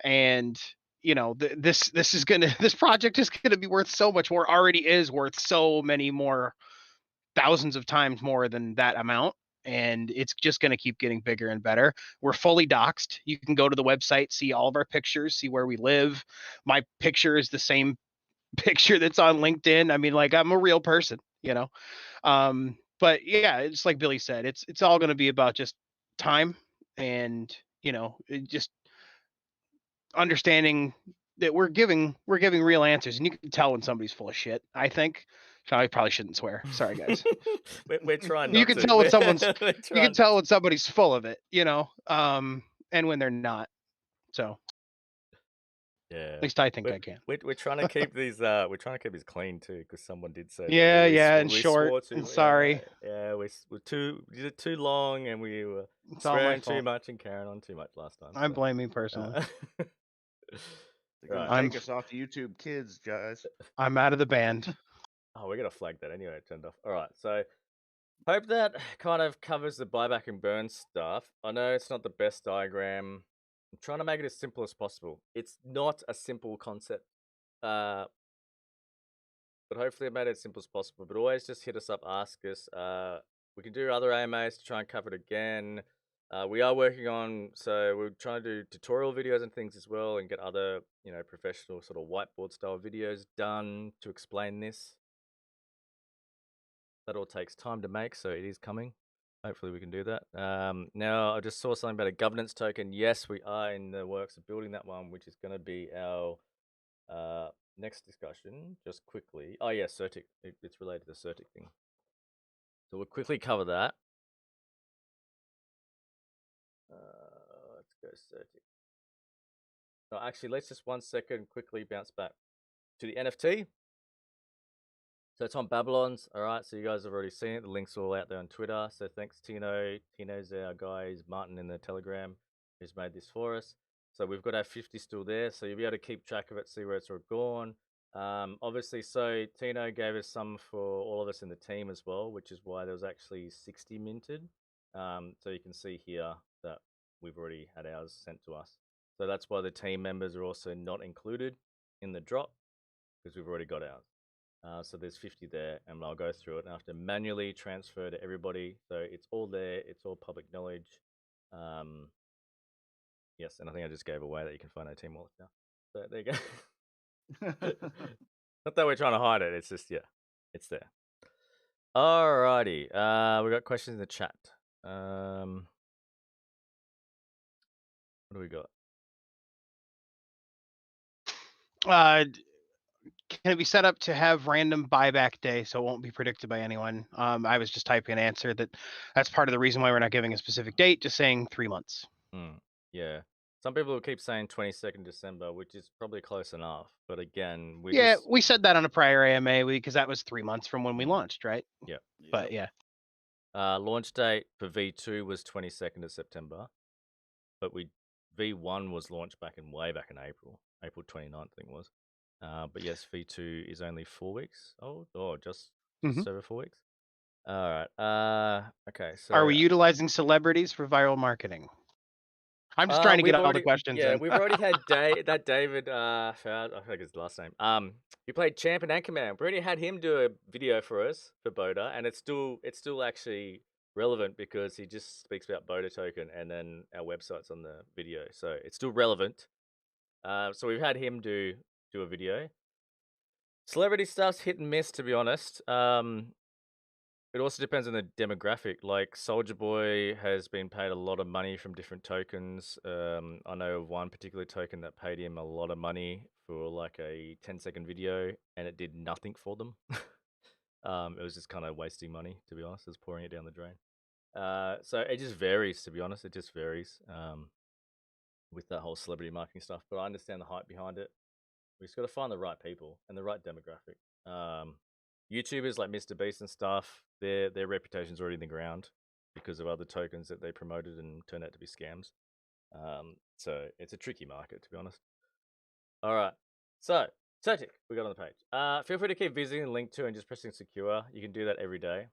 and this project is gonna be worth so much more. Already is worth so many more, thousands of times more than that amount, and it's just going to keep getting bigger and better. We're fully doxed. You can go to the website, see all of our pictures, see where we live. My picture is the same picture that's on LinkedIn. I mean, like, I'm a real person, but yeah, it's like Billy said, it's all going to be about just time and just understanding that we're giving real answers, and you can tell when somebody's full of shit, I think. I probably shouldn't swear. Sorry, guys. we're trying not you can to. tell when somebody's full of it, and when they're not. So Yeah. At least I think I can. We're trying to keep these clean too, because someone did say Yeah, that and we short. swore too. And sorry. Yeah, we did it too long, and we were It's all my swearing too fault. much and carrying on too much last time. I blame me personally. They're gonna Right. take us off YouTube Kids, guys. I'm out of the band. Oh, we're gonna flag that anyway. It turned off. All right, so hope that kind of covers the buyback and burn stuff. I know it's not the best diagram. I'm trying to make it as simple as possible. It's not a simple concept, but hopefully I made it as simple as possible. But always just hit us up, ask us. We can do other AMAs to try and cover it again. We are working on, so we're trying to do tutorial videos and things as well, and get other, professional sort of whiteboard style videos done to explain this. That all takes time to make, so it is coming. Hopefully we can do that. Now, I just saw something about a governance token. Yes, we are in the works of building that one, which is going to be our next discussion. Just quickly. Oh, yeah, Certik. It's related to the Certik thing. So we'll quickly cover that. Let's go Certik. No, actually, let's just 1 second quickly bounce back to the NFT. So it's on Babylon's, all right? So you guys have already seen it. The link's all out there on Twitter. So thanks, Tino. Tino's our guy. He's Martin in the Telegram who's made this for us. So we've got our 50 still there. So you'll be able to keep track of it, see where it's all gone. Obviously, so Tino gave us some for all of us in the team as well, which is why there was actually 60 minted. So you can see here that we've already had ours sent to us. So that's why the team members are also not included in the drop, because we've already got ours. So there's 50 there, and I'll go through it. And I have to manually transfer to everybody. So it's all there. It's all public knowledge. Yes, and I think I just gave away that you can find our team wallet now. So there you go. Not that we're trying to hide it. It's just, yeah, it's there. Alrighty. We got questions in the chat. What do we got? Can it be set up to have random buyback day so it won't be predicted by anyone? I was just typing an answer that's part of the reason why we're not giving a specific date, just saying 3 months. Yeah. Some people will keep saying 22nd December, which is probably close enough. But again, we said that on a prior AMA because that was 3 months from when we launched, right? Yeah. But yeah. Launch date for V2 was 22nd of September, but V1 was launched way back in April 29th, I think it was. But yes, V2 is only 4 weeks old, or just over 4 weeks. All right. Okay. So are we utilizing celebrities for viral marketing? I'm just trying to get all the questions in. Yeah, we've already had that David. I think his last name. He played Champ and Anchorman. We already had him do a video for us for BODA, and it's still actually relevant because he just speaks about BODA token, and then our website's on the video, so it's still relevant. So we've had him do a video. Celebrity stuff's hit and miss, to be honest. It also depends on the demographic. Like Soldier Boy has been paid a lot of money from different tokens. I know of one particular token that paid him a lot of money for like a 10-second video, and it did nothing for them. It was just kind of wasting money, to be honest. It was pouring it down the drain. So it just varies, to be honest. It just varies with that whole celebrity marketing stuff. But I understand the hype behind it. We just got to find the right people and the right demographic. YouTubers like Mr. Beast and stuff, their reputation's already in the ground because of other tokens that they promoted and turned out to be scams. So it's a tricky market, to be honest. All right. So, Certik, we got on the page. Feel free to keep visiting the link to and just pressing secure. You can do that every day.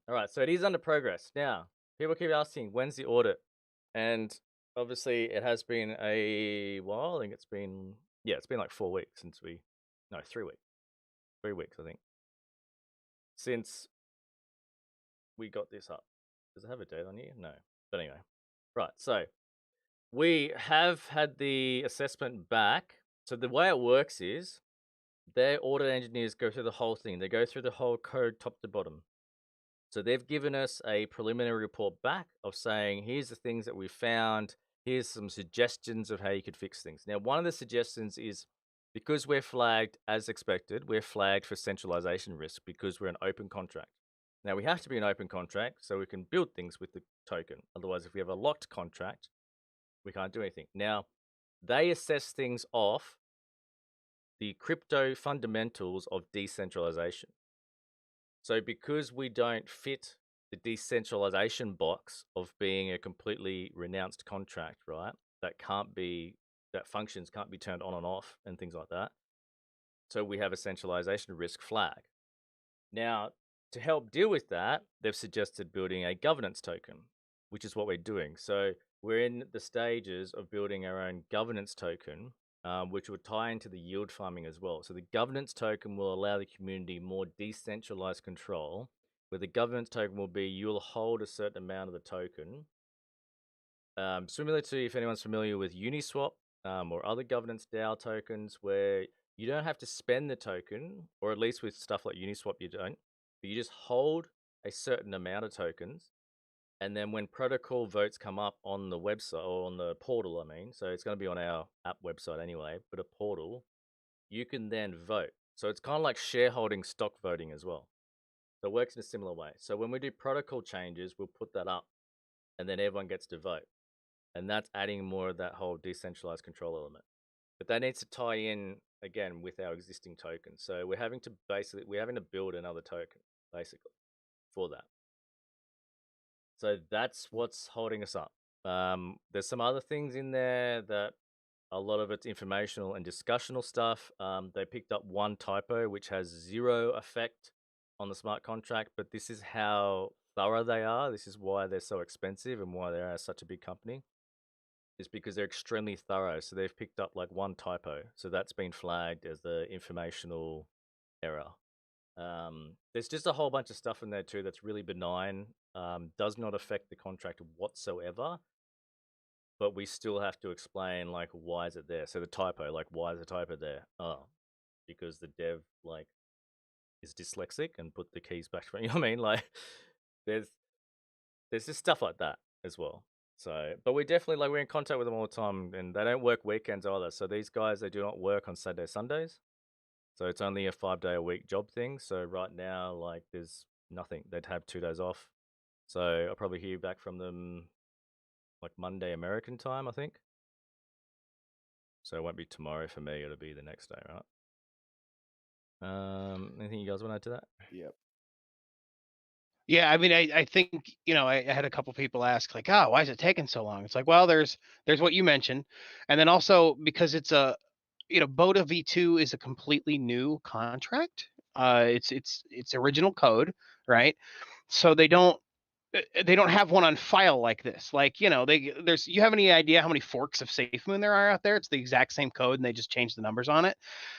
All right. So it is under progress. Now, people keep asking, when's the audit? And obviously, it has been a while. I think it's been like 4 weeks since 3 weeks. 3 weeks, I think, since we got this up. Does it have a date on here? No. But anyway. Right, so we have had the assessment back. So the way it works is their audit engineers go through the whole thing. They go through the whole code top to bottom. So they've given us a preliminary report back of saying, here's the things that we found. Here's some suggestions of how you could fix things. Now, one of the suggestions is, because we're flagged as expected, we're flagged for centralization risk because we're an open contract. Now, we have to be an open contract so we can build things with the token. Otherwise, if we have a locked contract, we can't do anything. Now, they assess things off the crypto fundamentals of decentralization. So because we don't fit the decentralization box of being a completely renounced contract, right? That functions can't be turned on and off and things like that. So we have a centralization risk flag. Now, to help deal with that, they've suggested building a governance token, which is what we're doing. So we're in the stages of building our own governance token, which would tie into the yield farming as well. So the governance token will allow the community more decentralized control, where the governance token will be you'll hold a certain amount of the token. Similar to if anyone's familiar with Uniswap or other governance DAO tokens, where you don't have to spend the token, or at least with stuff like Uniswap, you don't. But you just hold a certain amount of tokens, and then when protocol votes come up on the website or on the portal, so it's going to be on our app website anyway, but a portal, you can then vote. So it's kind of like shareholding stock voting as well. So it works in a similar way. So when we do protocol changes, we'll put that up, and then everyone gets to vote. And that's adding more of that whole decentralized control element. But that needs to tie in again with our existing token. So we're having to build another token basically for that. So that's what's holding us up. There's some other things in there that a lot of it's informational and discussional stuff. They picked up one typo which has zero effect on the smart contract, but this is how thorough they are. This is why they're so expensive and why they are such a big company. Is because they're extremely thorough. So they've picked up like one typo. So that's been flagged as the informational error. There's just a whole bunch of stuff in there too that's really benign, does not affect the contract whatsoever, but we still have to explain like why is it there. So the typo, like why is the typo there? Oh, because the dev like is dyslexic and put the keys back. You know what I mean? Like there's just stuff like that as well. So, but we definitely like we're in contact with them all the time, and they don't work weekends either. So these guys, they do not work on Saturday, Sundays. So it's only a 5-day-a-week job thing. So right now, like there's nothing. They'd have 2 days off. So I'll probably hear back from them like Monday American time, I think. So it won't be tomorrow for me. It'll be the next day, right? Anything you guys want to add to that? Yep. Yeah, I mean, I think, I had a couple people ask like, oh, why is it taking so long? It's like, well, there's what you mentioned. And then also because it's BODA V2 is a completely new contract. It's original code, right? So they don't have one on file like this. Like, you have any idea how many forks of SafeMoon there are out there? It's the exact same code and they just change the numbers on it.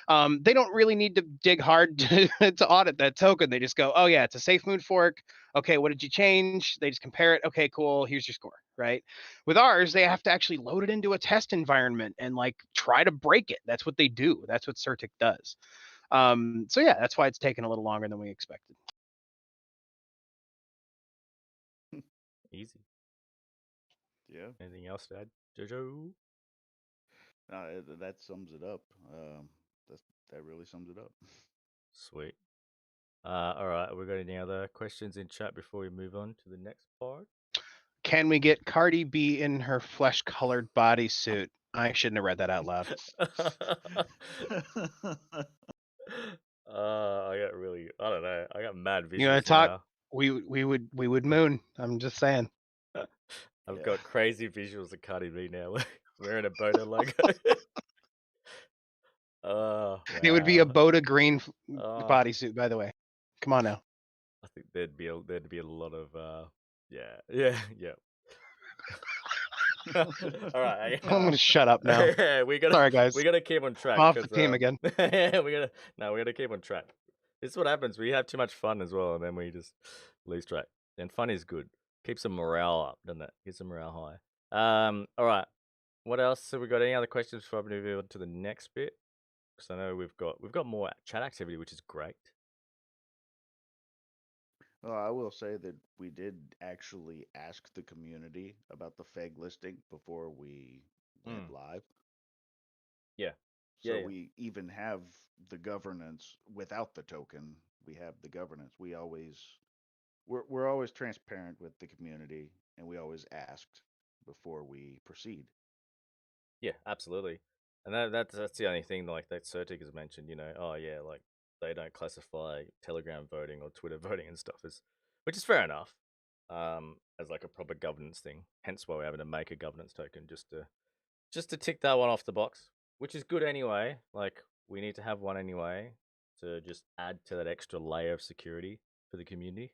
They don't really need to dig hard to audit that token. They just go, oh yeah, it's a SafeMoon fork. Okay, what did you change? They just compare it. Okay, cool. Here's your score, right? With ours, they have to actually load it into a test environment and like try to break it. That's what they do. That's what Certik does. So yeah, that's why it's taken a little longer than we expected. Easy. Yeah. Anything else to add, Jojo? That sums it up. That really sums it up. Sweet. All right. We got any other questions in chat before we move on to the next part? Can we get Cardi B in her flesh-colored bodysuit? I shouldn't have read that out loud. I don't know. I got mad visuals You want to talk? now. We would moon. I'm just saying. I've got crazy visuals of Cardi B now. Wearing a BODA logo. Oh, wow. It would be a BODA green bodysuit, by the way. Come on now. I think there'd be a lot of yeah. All right, I'm gonna shut up now. Sorry, guys. We gotta keep on track. Off the team again. we gotta keep on track. This is what happens. We have too much fun as well, and then we just lose track. And fun is good. Keeps the morale up, doesn't it? Keeps the morale high. All right. What else? So we got any other questions before we move on to the next bit? Because I know we've got more chat activity, which is great. Well, I will say that we did actually ask the community about the FEG listing before we went live. Yeah. So we even have the governance without the token. We have the governance. We're always transparent with the community, and we always asked before we proceed. Yeah, absolutely. And that's the only thing like that Certik has mentioned, oh yeah, like they don't classify Telegram voting or Twitter voting and stuff which is fair enough, as like a proper governance thing. Hence why we're having to make a governance token just to tick that one off the box, which is good anyway. Like we need to have one anyway to just add to that extra layer of security for the community.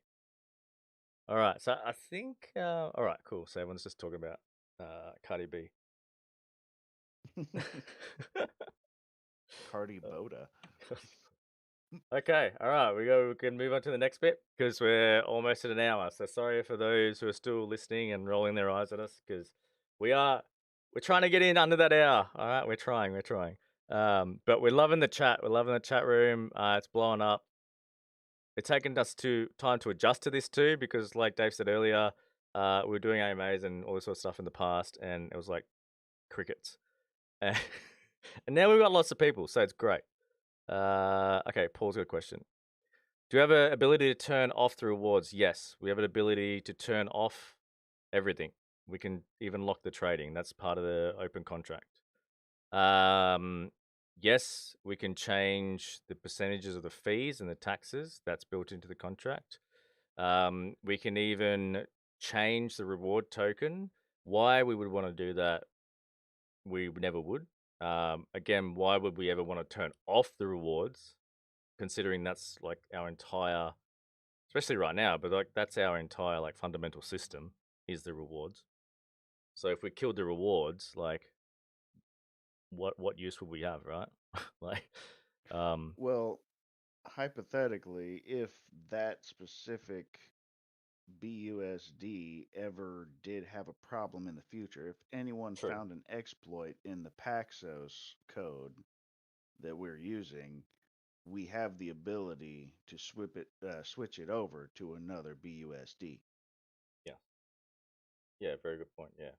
All right, so I think all right, cool. So everyone's just talking about Cardi B. Cardi BODA. Okay, all right, we can move on to the next bit because we're almost at an hour. So sorry for those who are still listening and rolling their eyes at us because we're trying to get in under that hour. All right, we're trying. But we're loving the chat. We're loving the chat room. It's blowing up. It's taken us time to adjust to this too because, like Dave said earlier, we were doing AMAs and all this sort of stuff in the past, and it was like crickets. And now we've got lots of people, so it's great. Okay, Paul's got a question. Do you have an ability to turn off the rewards? Yes, we have an ability to turn off everything. We can even lock the trading. That's part of the open contract. Yes, we can change the percentages of the fees and the taxes. That's built into the contract. We can even change the reward token. Why we would want to do that, we never would. Again, why would we ever want to turn off the rewards, considering that's like our entire, especially right now, but like that's our entire like fundamental system is the rewards. So if we killed the rewards, like what use would we have, right? Like, Well, hypothetically, if that specific BUSD ever did have a problem in the future, if anyone true. found an exploit in the Paxos code that we're using, we have the ability to switch it over to another BUSD. Yeah, very good point. Yeah.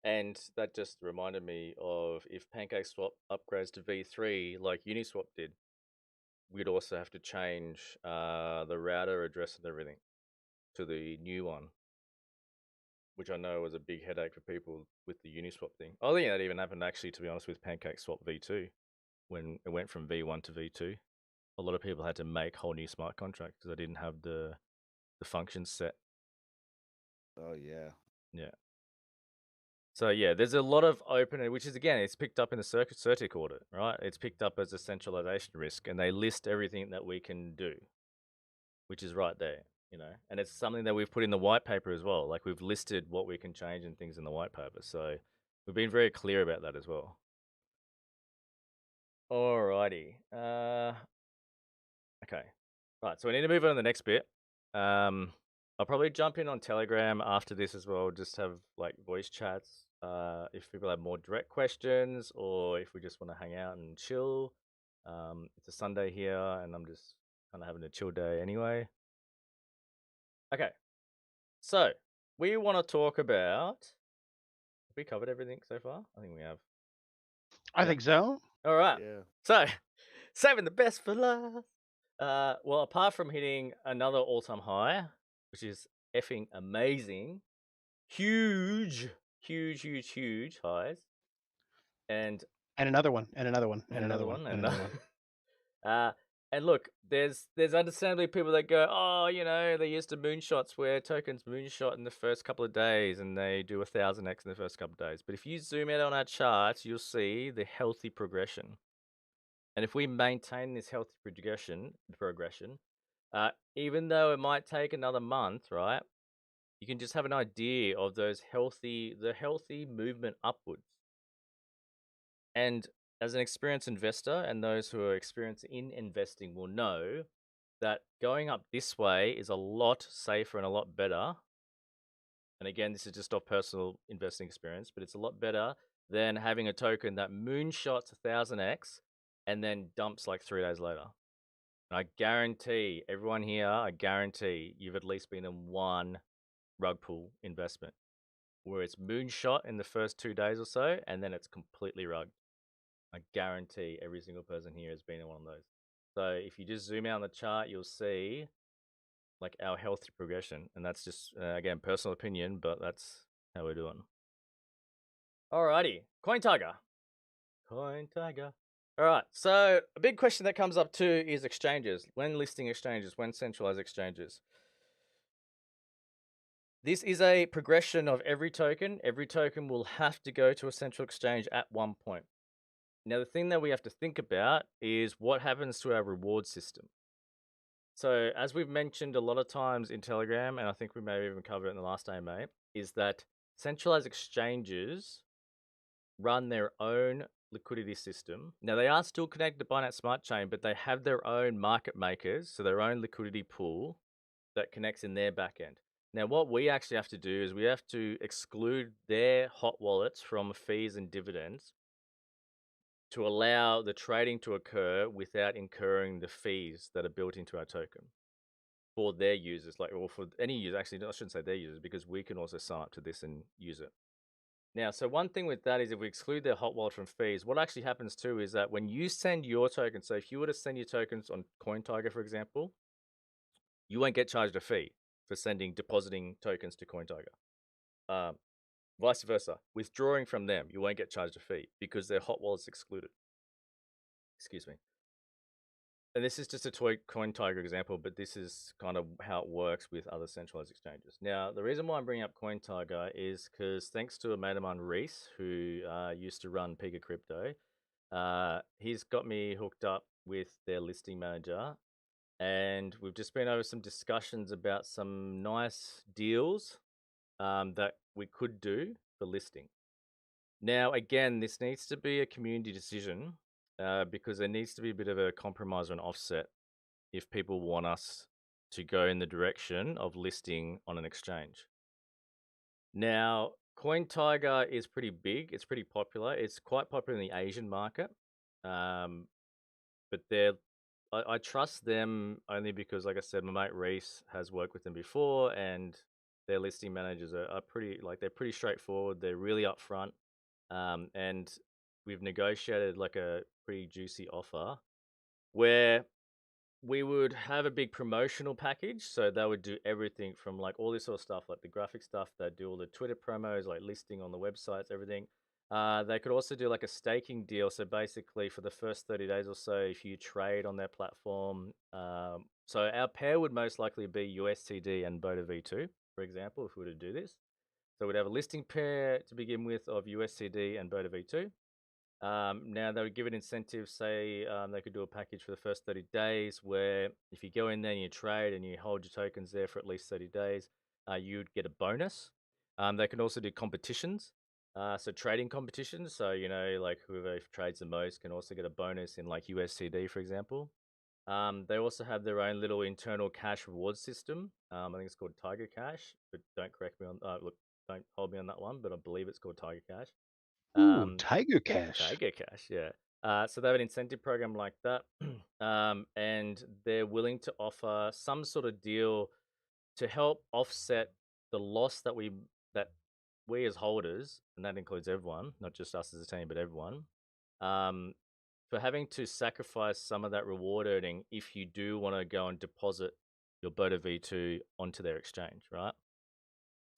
And that just reminded me of if Pancakeswap upgrades to V3 like Uniswap did, we'd also have to change the router address and everything to the new one, which I know was a big headache for people with the Uniswap thing. I think that even happened actually, to be honest, with Pancakeswap V2 when it went from V1 to V2. A lot of people had to make whole new smart contracts because they didn't have the functions set. Oh yeah. Yeah. So yeah, there's a lot of open, which is again, it's picked up in the Certik audit, right? It's picked up as a centralization risk, and they list everything that we can do, which is right there, and it's something that we've put in the white paper as well. Like we've listed what we can change and things in the white paper, so we've been very clear about that as well. Alrighty, okay, right. So we need to move on to the next bit. I'll probably jump in on Telegram after this as well. Just have like voice chats. If people have more direct questions or if we just want to hang out and chill. It's a Sunday here and I'm just kind of having a chill day anyway. Okay. So we want to talk about. Have we covered everything so far? I think we have. I think so. All right. Yeah. So saving the best for last. Well, apart from hitting another all-time high, which is effing amazing, huge highs, and another one, and another one, and another one, and another one. And look, there's understandably people that go, oh, they used to moonshots where tokens moonshot in the first couple of days, and they do 1000x in the first couple of days. But if you zoom out on our charts, you'll see the healthy progression. And if we maintain this healthy progression, even though it might take another month, right? You can just have an idea of the healthy movement upwards. And as an experienced investor, and those who are experienced in investing will know that going up this way is a lot safer and a lot better. And again, this is just off personal investing experience, but it's a lot better than having a token that moonshots 1000x and then dumps like 3 days later. And I guarantee everyone here, you've at least been in one rug pull investment where it's moonshot in the first 2 days or so, and then it's completely rugged. I guarantee every single person here has been in one of those. So if you just zoom out on the chart, you'll see like our healthy progression, and that's just again personal opinion, but that's how we're doing. Alrighty, Coin Tiger. Coin Tiger. All right. So a big question that comes up too is exchanges. When listing exchanges, when centralized exchanges. This is a progression of every token. Every token will have to go to a central exchange at one point. Now, the thing that we have to think about is what happens to our reward system. So, as we've mentioned a lot of times in Telegram, and I think we may have even covered it in the last AMA, is that centralized exchanges run their own liquidity system. Now, they are still connected to Binance Smart Chain, but they have their own market makers, so their own liquidity pool that connects in their backend. Now, what we actually have to do is we have to exclude their hot wallets from fees and dividends to allow the trading to occur without incurring the fees that are built into our token for their users, like, or for any user. Actually, I shouldn't say their users, because we can also sign up to this and use it. Now, so one thing with that is if we exclude their hot wallet from fees, what actually happens too is that when you send your tokens, so if you were to send your tokens on CoinTiger, for example, you won't get charged a fee for depositing tokens to CoinTiger. Vice versa, withdrawing from them, you won't get charged a fee because their hot wallet's excluded. Excuse me. And this is just a toy CoinTiger example, but this is kind of how it works with other centralized exchanges. Now, the reason why I'm bringing up CoinTiger is because thanks to a mate of mine, Reese, who used to run Pega Crypto, he's got me hooked up with their listing manager. And we've just been over some discussions about some nice deals that we could do for listing. Now, again, this needs to be a community decision because there needs to be a bit of a compromise or an offset if people want us to go in the direction of listing on an exchange. Now, CoinTiger is pretty big. It's pretty popular. It's quite popular in the Asian market. But I trust them only because, like I said, my mate Reese has worked with them before, and their listing managers are pretty, like, they're pretty straightforward. They're really upfront. And we've negotiated like a pretty juicy offer where we would have a big promotional package. So they would do everything from like all this sort of stuff, like the graphic stuff. They'd do all the Twitter promos, like listing on the websites, everything. They could also do like a staking deal. So basically, for the first 30 days or so, if you trade on their platform, so our pair would most likely be USTD and BODA V2, for example, if we were to do this. So we'd have a listing pair to begin with of USTD and BODA V2. Now they would give an incentive, say they could do a package for the first 30 days where if you go in there and you trade and you hold your tokens there for at least 30 days, you'd get a bonus. They can also do competitions, so trading competitions. So, like whoever trades the most can also get a bonus in like USCD, for example. They also have their own little internal cash reward system. I think it's called Tiger Cash, but don't correct me on, don't hold me on that one, but I believe it's called Tiger Cash. Ooh, Tiger Cash. Tiger Cash, yeah. So they have an incentive program like that, and they're willing to offer some sort of deal to help offset the loss that we as holders, and that includes everyone, not just us as a team, but everyone, for having to sacrifice some of that reward earning if you do want to go and deposit your BODA V2 onto their exchange, right?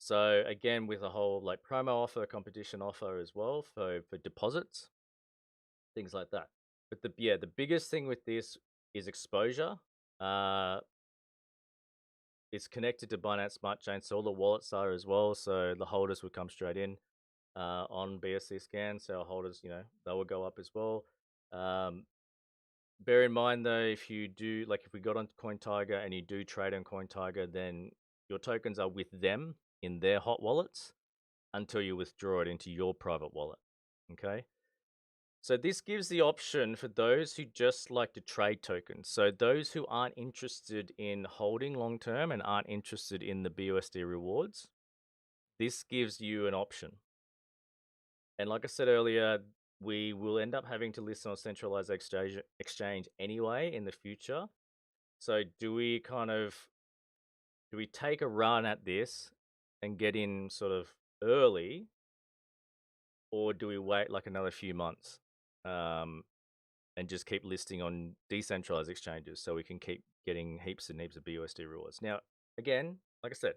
So again, with a whole like promo offer, competition offer as well for deposits, things like that. But the biggest thing with this is exposure. It's connected to Binance Smart Chain, so all the wallets are as well. So the holders would come straight in on BSC scan. So our holders, they will go up as well. Bear in mind though, if you do, like if we got on CoinTiger and you do trade on CoinTiger, then your tokens are with them in their hot wallets until you withdraw it into your private wallet. Okay. So this gives the option for those who just like to trade tokens. So those who aren't interested in holding long term and aren't interested in the BUSD rewards, this gives you an option. And like I said earlier, we will end up having to list on a centralized exchange anyway in the future. So do we take a run at this and get in sort of early, or do we wait like another few months and just keep listing on decentralized exchanges so we can keep getting heaps and heaps of BUSD rewards? Now, again, like I said,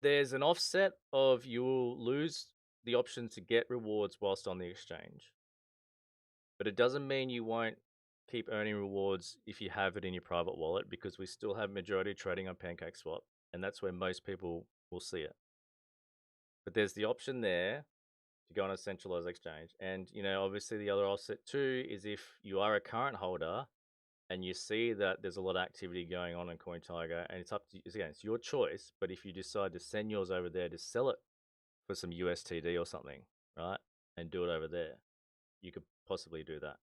there's an offset of you'll lose the option to get rewards whilst on the exchange. But it doesn't mean you won't keep earning rewards if you have it in your private wallet, because we still have majority trading on Pancakeswap, and that's where most people will see it. But there's the option there to go on a centralized exchange. And, obviously the other offset too is if you are a current holder and you see that there's a lot of activity going on in CoinTiger, and it's up to you, again, it's your choice, but if you decide to send yours over there to sell it for some USTD or something, right, and do it over there, you could possibly do that.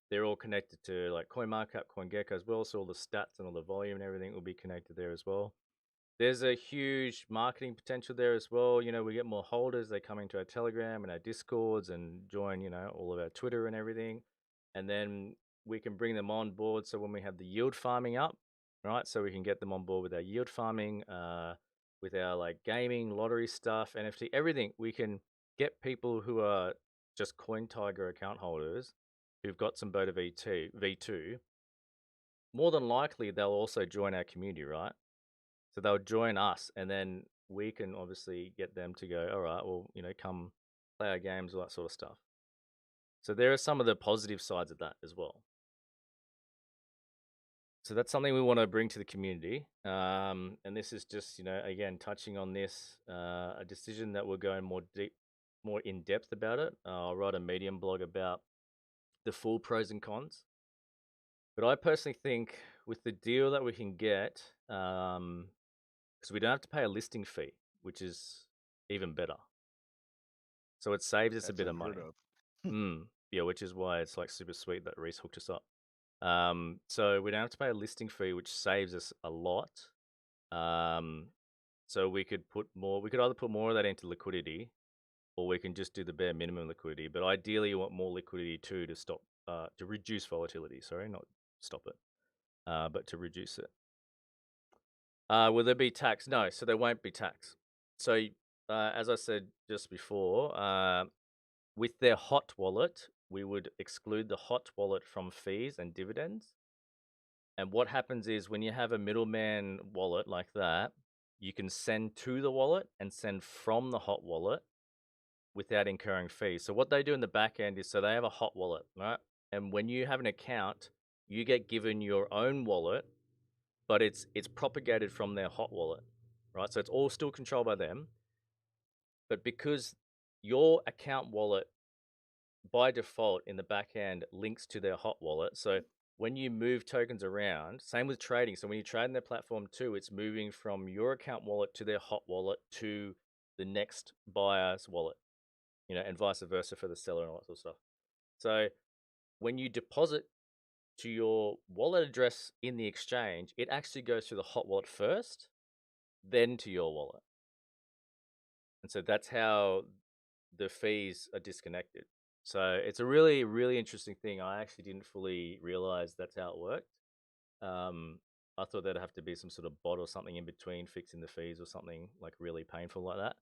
They're all connected to like CoinMarkup, CoinGecko as well, so all the stats and all the volume and everything will be connected there as well. There's a huge marketing potential there as well. We get more holders. They come into our Telegram and our Discords and join, all of our Twitter and everything. And then we can bring them on board. So when we have the yield farming up, right? So we can get them on board with our yield farming, with our like gaming, lottery stuff, NFT, everything. We can get people who are just CoinTiger account holders who've got some BODA V2. More than likely, they'll also join our community, right? So they'll join us, and then we can obviously get them to go, all right, well, come play our games, all that sort of stuff. So there are some of the positive sides of that as well. So that's something we want to bring to the community. And this is just, again, touching on this, a decision that we're going more in depth about it. I'll write a Medium blog about the full pros and cons. But I personally think with the deal that we can get, because we don't have to pay a listing fee, which is even better. So it saves us a bit of money. Yeah, which is why it's like super sweet that Reese hooked us up. So we don't have to pay a listing fee, which saves us a lot. So we could either put more of that into liquidity, or we can just do the bare minimum liquidity. But ideally, you want more liquidity too to stop, to reduce volatility. Sorry, not stop it, but to reduce it. Will there be tax? No, so there won't be tax. So, as I said just before, with their hot wallet, we would exclude the hot wallet from fees and dividends. And what happens is when you have a middleman wallet like that, you can send to the wallet and send from the hot wallet without incurring fees. So what they do in the back end is, so they have a hot wallet, right? And when you have an account, you get given your own wallet, but it's propagated from their hot wallet, right? So it's all still controlled by them. But because your account wallet by default in the back end links to their hot wallet, so when you move tokens around, same with trading. So when you trade in their platform too, it's moving from your account wallet to their hot wallet to the next buyer's wallet, and vice versa for the seller and all that sort of stuff. So when you deposit to your wallet address in the exchange, it actually goes to the hot wallet first, then to your wallet. And so that's how the fees are disconnected. So it's a really, really interesting thing. I actually didn't fully realize that's how it worked. I thought there'd have to be some sort of bot or something in between fixing the fees or something like really painful like that.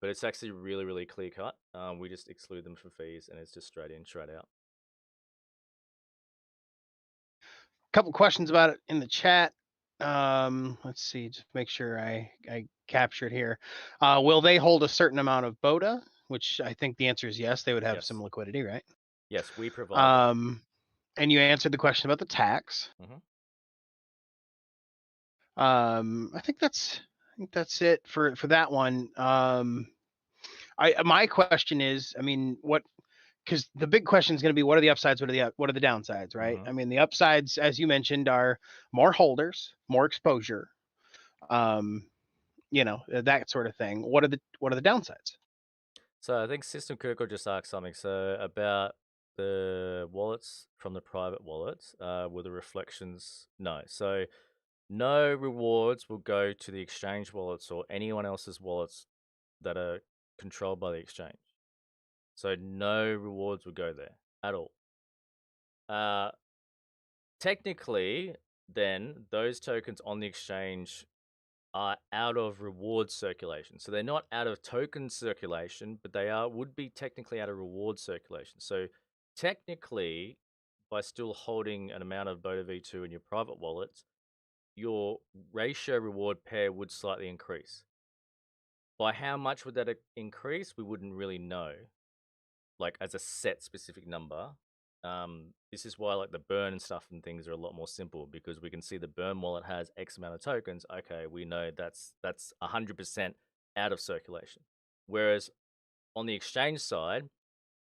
But it's actually really, really clear cut. We just exclude them from fees, and it's just straight in, straight out. Couple questions about it in the chat. Let's see, just make sure I captured here. Will they hold a certain amount of BODA? Which I think the answer is yes. They would have some liquidity, right? Yes, we provide. And you answered the question about the tax. I think that's it for that one. My question is, I mean, because the big question is going to be, what are the upsides? What are the downsides, right? I mean, the upsides, as you mentioned, are more holders, more exposure, that sort of thing. What are the downsides? So I think System Critical just asked something. So about the wallets from the private wallets, were the reflections? No. So no rewards will go to the exchange wallets or anyone else's wallets that are controlled by the exchange. So no rewards will go there at all. Technically, then those tokens on the exchange are out of reward circulation. So they're not out of token circulation, but they would be technically out of reward circulation. So technically, by still holding an amount of BODA V2 in your private wallets, your ratio reward pair would slightly increase. By how much would that increase? We wouldn't really know, like as a set specific number. This is why like the burn and stuff and things are a lot more simple because we can see the burn wallet has X amount of tokens. Okay, we know that's 100% out of circulation. Whereas on the exchange side,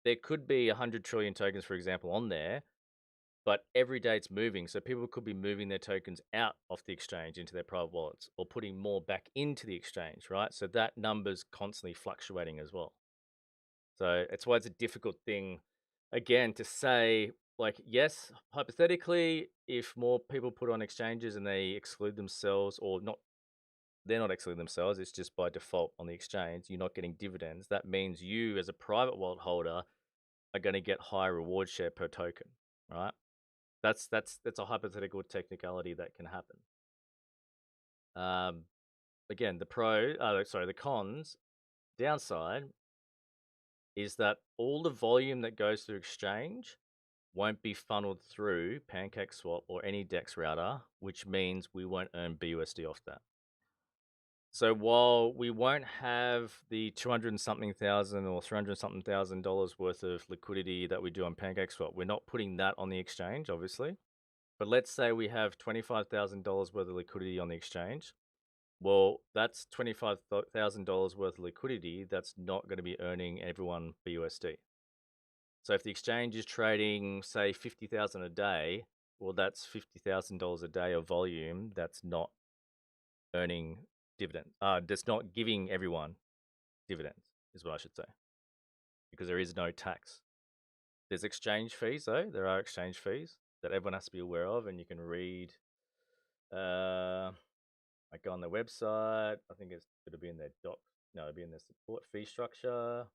there could be 100 trillion tokens, for example, on there, but every day it's moving. So people could be moving their tokens out of the exchange into their private wallets or putting more back into the exchange, right? So that number's constantly fluctuating as well. So it's why it's a difficult thing, again, to say, like, yes, hypothetically, if more people put on exchanges and they exclude themselves or not, they're not excluding themselves, it's just by default on the exchange, you're not getting dividends. That means you as a private wallet holder are going to get higher reward share per token, right? That's a hypothetical technicality that can happen. Again, the cons, downside is that all the volume that goes through exchange won't be funneled through Pancakeswap or any DEX router, which means we won't earn BUSD off that. So while we won't have the 200 and something thousand or 300 something $1,000 worth of liquidity that we do on Pancakeswap, we're not putting that on the exchange, obviously. But let's say we have $25,000 worth of liquidity on the exchange. Well, that's $25,000 worth of liquidity that's not going to be earning everyone BUSD. So if the exchange is trading, say, 50,000 a day, well, that's $50,000 a day of volume that's not earning dividends. That's not giving everyone dividends, is what I should say, because there is no tax. There's exchange fees, though. There are exchange fees that everyone has to be aware of, and you can read. I go on their website. I think it's going to be in their it'll be in their support fee structure.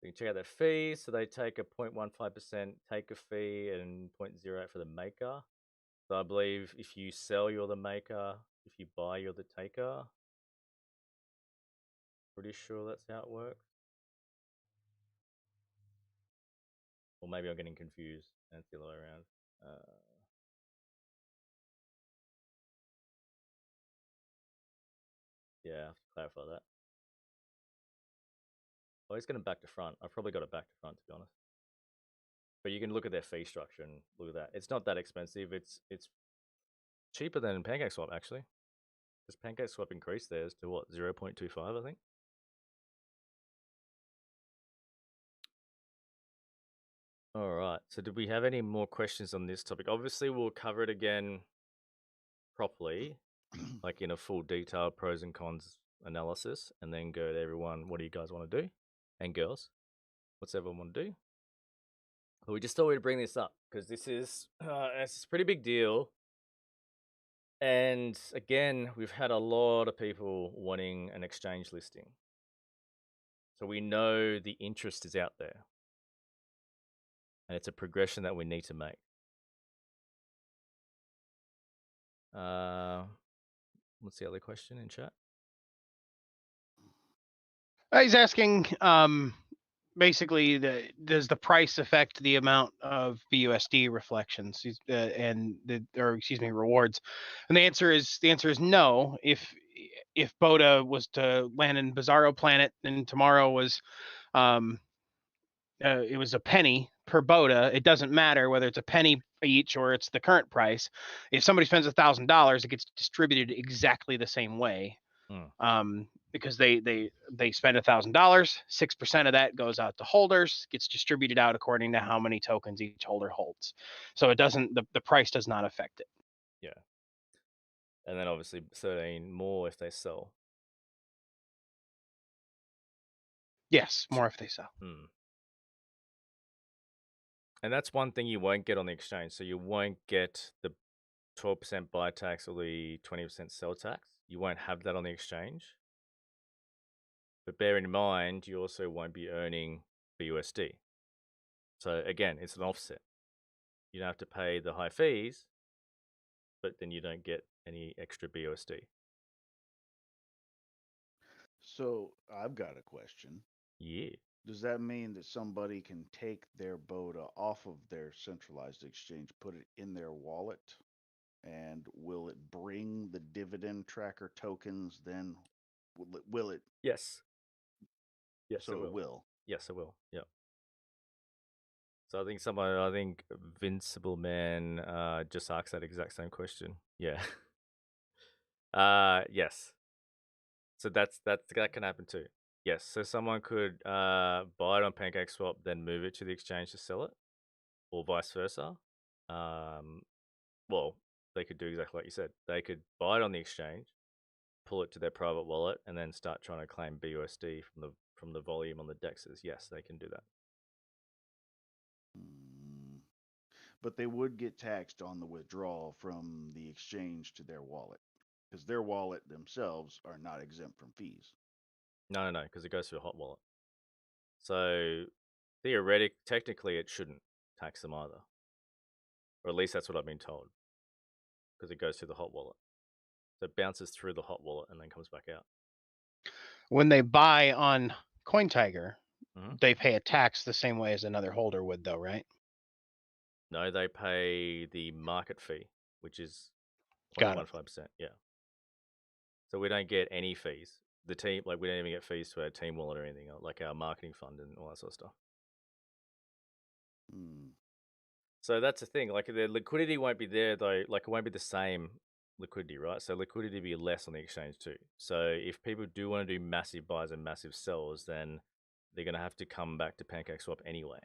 You can check out their fees. So they take a 0.15% taker fee and 0.08 for the maker. So I believe if you sell, you're the maker. If you buy, you're the taker. Pretty sure that's how it works. Or maybe I'm getting confused and it's the other way around. Yeah, I have to clarify that. Oh, it's going to back to front. I've probably got it back to front, to be honest. But you can look at their fee structure and look at that. It's not that expensive. It's cheaper than Pancakeswap, actually. Because Pancakeswap increased theirs to what, 0.25, I think? All right. So did we have any more questions on this topic? Obviously, we'll cover it again properly, like in a full detailed pros and cons analysis, and then go to everyone, what do you guys want to do? And girls, what's everyone want to do? But we just thought we'd bring this up because this is it's a pretty big deal. And again, we've had a lot of people wanting an exchange listing. So we know the interest is out there. And it's a progression that we need to make. What's the other question in chat? He's asking, basically, does the price affect the amount of BUSD reflections rewards? And the answer is no. If BODA was to land in Bizarro Planet and tomorrow was it was a penny per BODA, it doesn't matter whether it's a penny each or it's the current price. If somebody spends $1,000, it gets distributed exactly the same way. Because they spend $1,000, 6% of that goes out to holders, gets distributed out according to how many tokens each holder holds. So it doesn't, the price does not affect it. Yeah. And then obviously 13 more if they sell. Yes, more if they sell. And that's one thing you won't get on the exchange. So you won't get the 12% buy tax or the 20% sell tax. You won't have that on the exchange. But bear in mind, you also won't be earning BUSD. So again, it's an offset. You don't have to pay the high fees, but then you don't get any extra BUSD. So I've got a question. Yeah. Does that mean that somebody can take their BODA off of their centralized exchange, put it in their wallet, and will it bring the dividend tracker tokens then Will it? Yes. Yes, So it will. Yes, it will. Yeah. So I think Invincible Man just asked that exact same question. Yeah. Yes. So that can happen too. Yes. So someone could buy it on Pancakeswap, then move it to the exchange to sell it, or vice versa. Well, they could do exactly like you said. They could buy it on the exchange, pull it to their private wallet, and then start trying to claim BUSD from the volume on the dexes. Yes, they can do that. But they would get taxed on the withdrawal from the exchange to their wallet, because their wallet themselves are not exempt from fees. No, because it goes through a hot wallet. So technically, it shouldn't tax them either, or at least that's what I've been told, because it goes through the hot wallet. So it bounces through the hot wallet and then comes back out. When they buy on CoinTiger, they pay a tax the same way as another holder would, though, right? No, they pay the market fee, which is 0.15%. Yeah. So we don't get any fees. The team, we don't even get fees to our team wallet or anything, like our marketing fund and all that sort of stuff. So that's the thing. Like the liquidity won't be there though. Like it won't be the same liquidity, right? So liquidity will be less on the exchange too. So if people do want to do massive buys and massive sells, then they're going to have to come back to Pancakeswap anyway.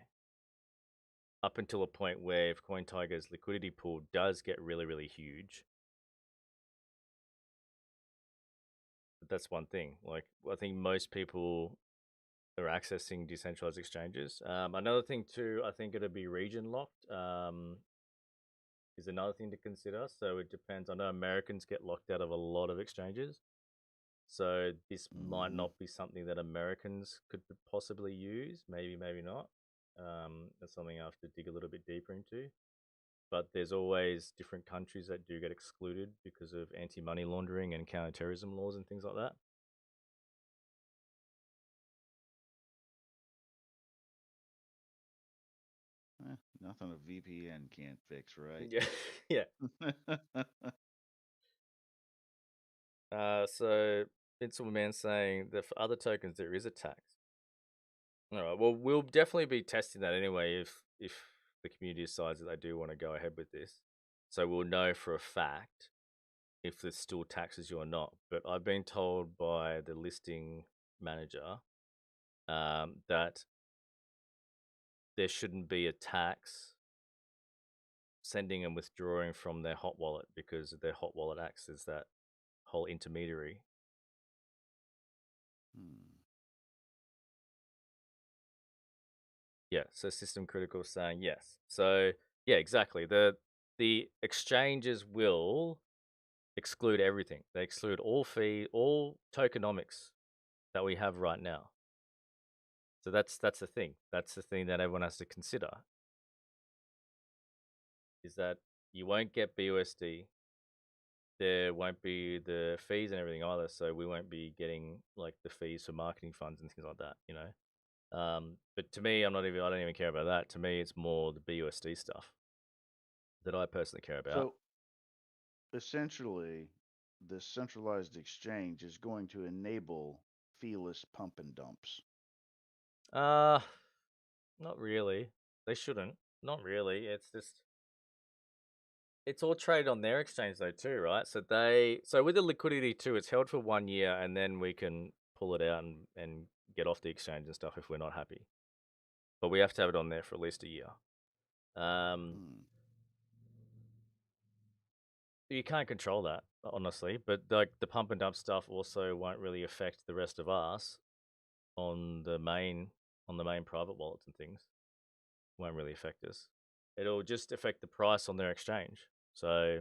Up until a point where if CoinTiger's liquidity pool does get really, really huge, that's one thing. Like I think most people are accessing decentralized exchanges. Another thing too, I think it'll be region locked. Is another thing to consider. So it depends. I know Americans get locked out of a lot of exchanges. So this might not be something that Americans could possibly use. Maybe not. That's something I have to dig a little bit deeper into. But there's always different countries that do get excluded because of anti-money laundering and counterterrorism laws and things like that. Nothing a VPN can't fix, right? Yeah. So Invincible Man saying that for other tokens there is a tax. All right. Well, we'll definitely be testing that anyway if the community decides that they do want to go ahead with this. So we'll know for a fact if it still taxes you or not. But I've been told by the listing manager that there shouldn't be a tax sending and withdrawing from their hot wallet because their hot wallet acts as that whole intermediary. Yeah, so System Critical is saying yes. So yeah, exactly. The exchanges will exclude everything. They exclude all tokenomics that we have right now. So that's the thing. That's the thing that everyone has to consider. Is that you won't get BUSD. There won't be the fees and everything either. So we won't be getting like the fees for marketing funds and things like that, you know. But to me, I don't even care about that. To me, it's more the BUSD stuff that I personally care about. So essentially, the centralized exchange is going to enable feeless pump and dumps. Not really. They shouldn't. Not really. It's all traded on their exchange though too, right? So with the liquidity too, it's held for 1 year and then we can pull it out and get off the exchange and stuff if we're not happy. But we have to have it on there for at least a year. You can't control that, honestly, but like the pump and dump stuff also won't really affect the rest of us on the main private wallets and things. Won't really affect us. It'll just affect the price on their exchange. So,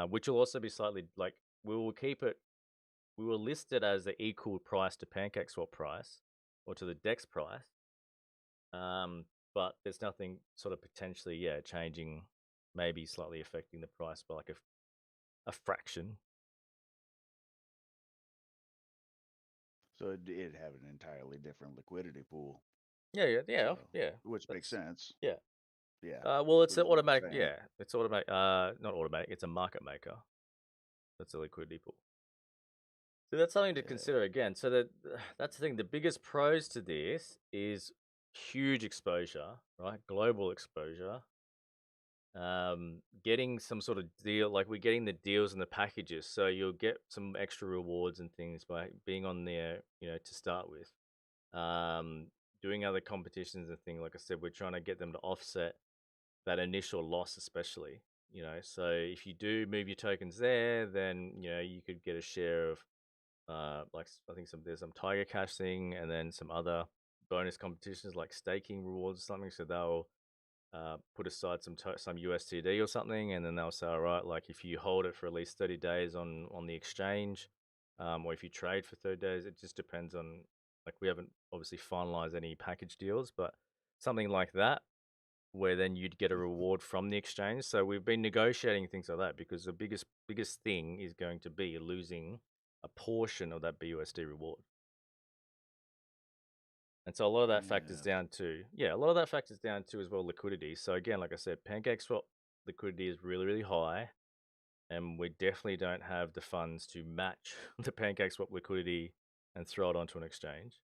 which will also be slightly like we will list it as the equal price to Pancakeswap price or to the DEX price. But there's nothing sort of potentially, changing, maybe slightly affecting the price by like a fraction. So it'd have an entirely different liquidity pool. Yeah. Which makes sense. Yeah. Yeah. Well, it's an automatic. Yeah, it's automatic. Not automatic. It's a market maker. That's a liquidity pool. So that's something to Yeah. consider again. So that's the thing. The biggest pros to this is huge exposure, right? Global exposure. Getting some sort of deal, like we're getting the deals and the packages, so you'll get some extra rewards and things by being on there, to start with. Doing other competitions and things, like I said, we're trying to get them to offset that initial loss, especially. So if you do move your tokens there, then you could get a share of, like I think there's some Tiger Cash thing, and then some other bonus competitions like staking rewards or something. So they'll put aside some USDD or something, and then they'll say, all right, like if you hold it for at least 30 days on the exchange, or if you trade for 30 days, it just depends on, like, we haven't obviously finalized any package deals, but something like that, where then you'd get a reward from the exchange. So we've been negotiating things like that, because the biggest thing is going to be losing a portion of that BUSD reward. And so a lot of that factors down to, as well, liquidity. So again, like I said, Pancakeswap liquidity is really, really high, and we definitely don't have the funds to match the Pancakeswap liquidity and throw it onto an exchange.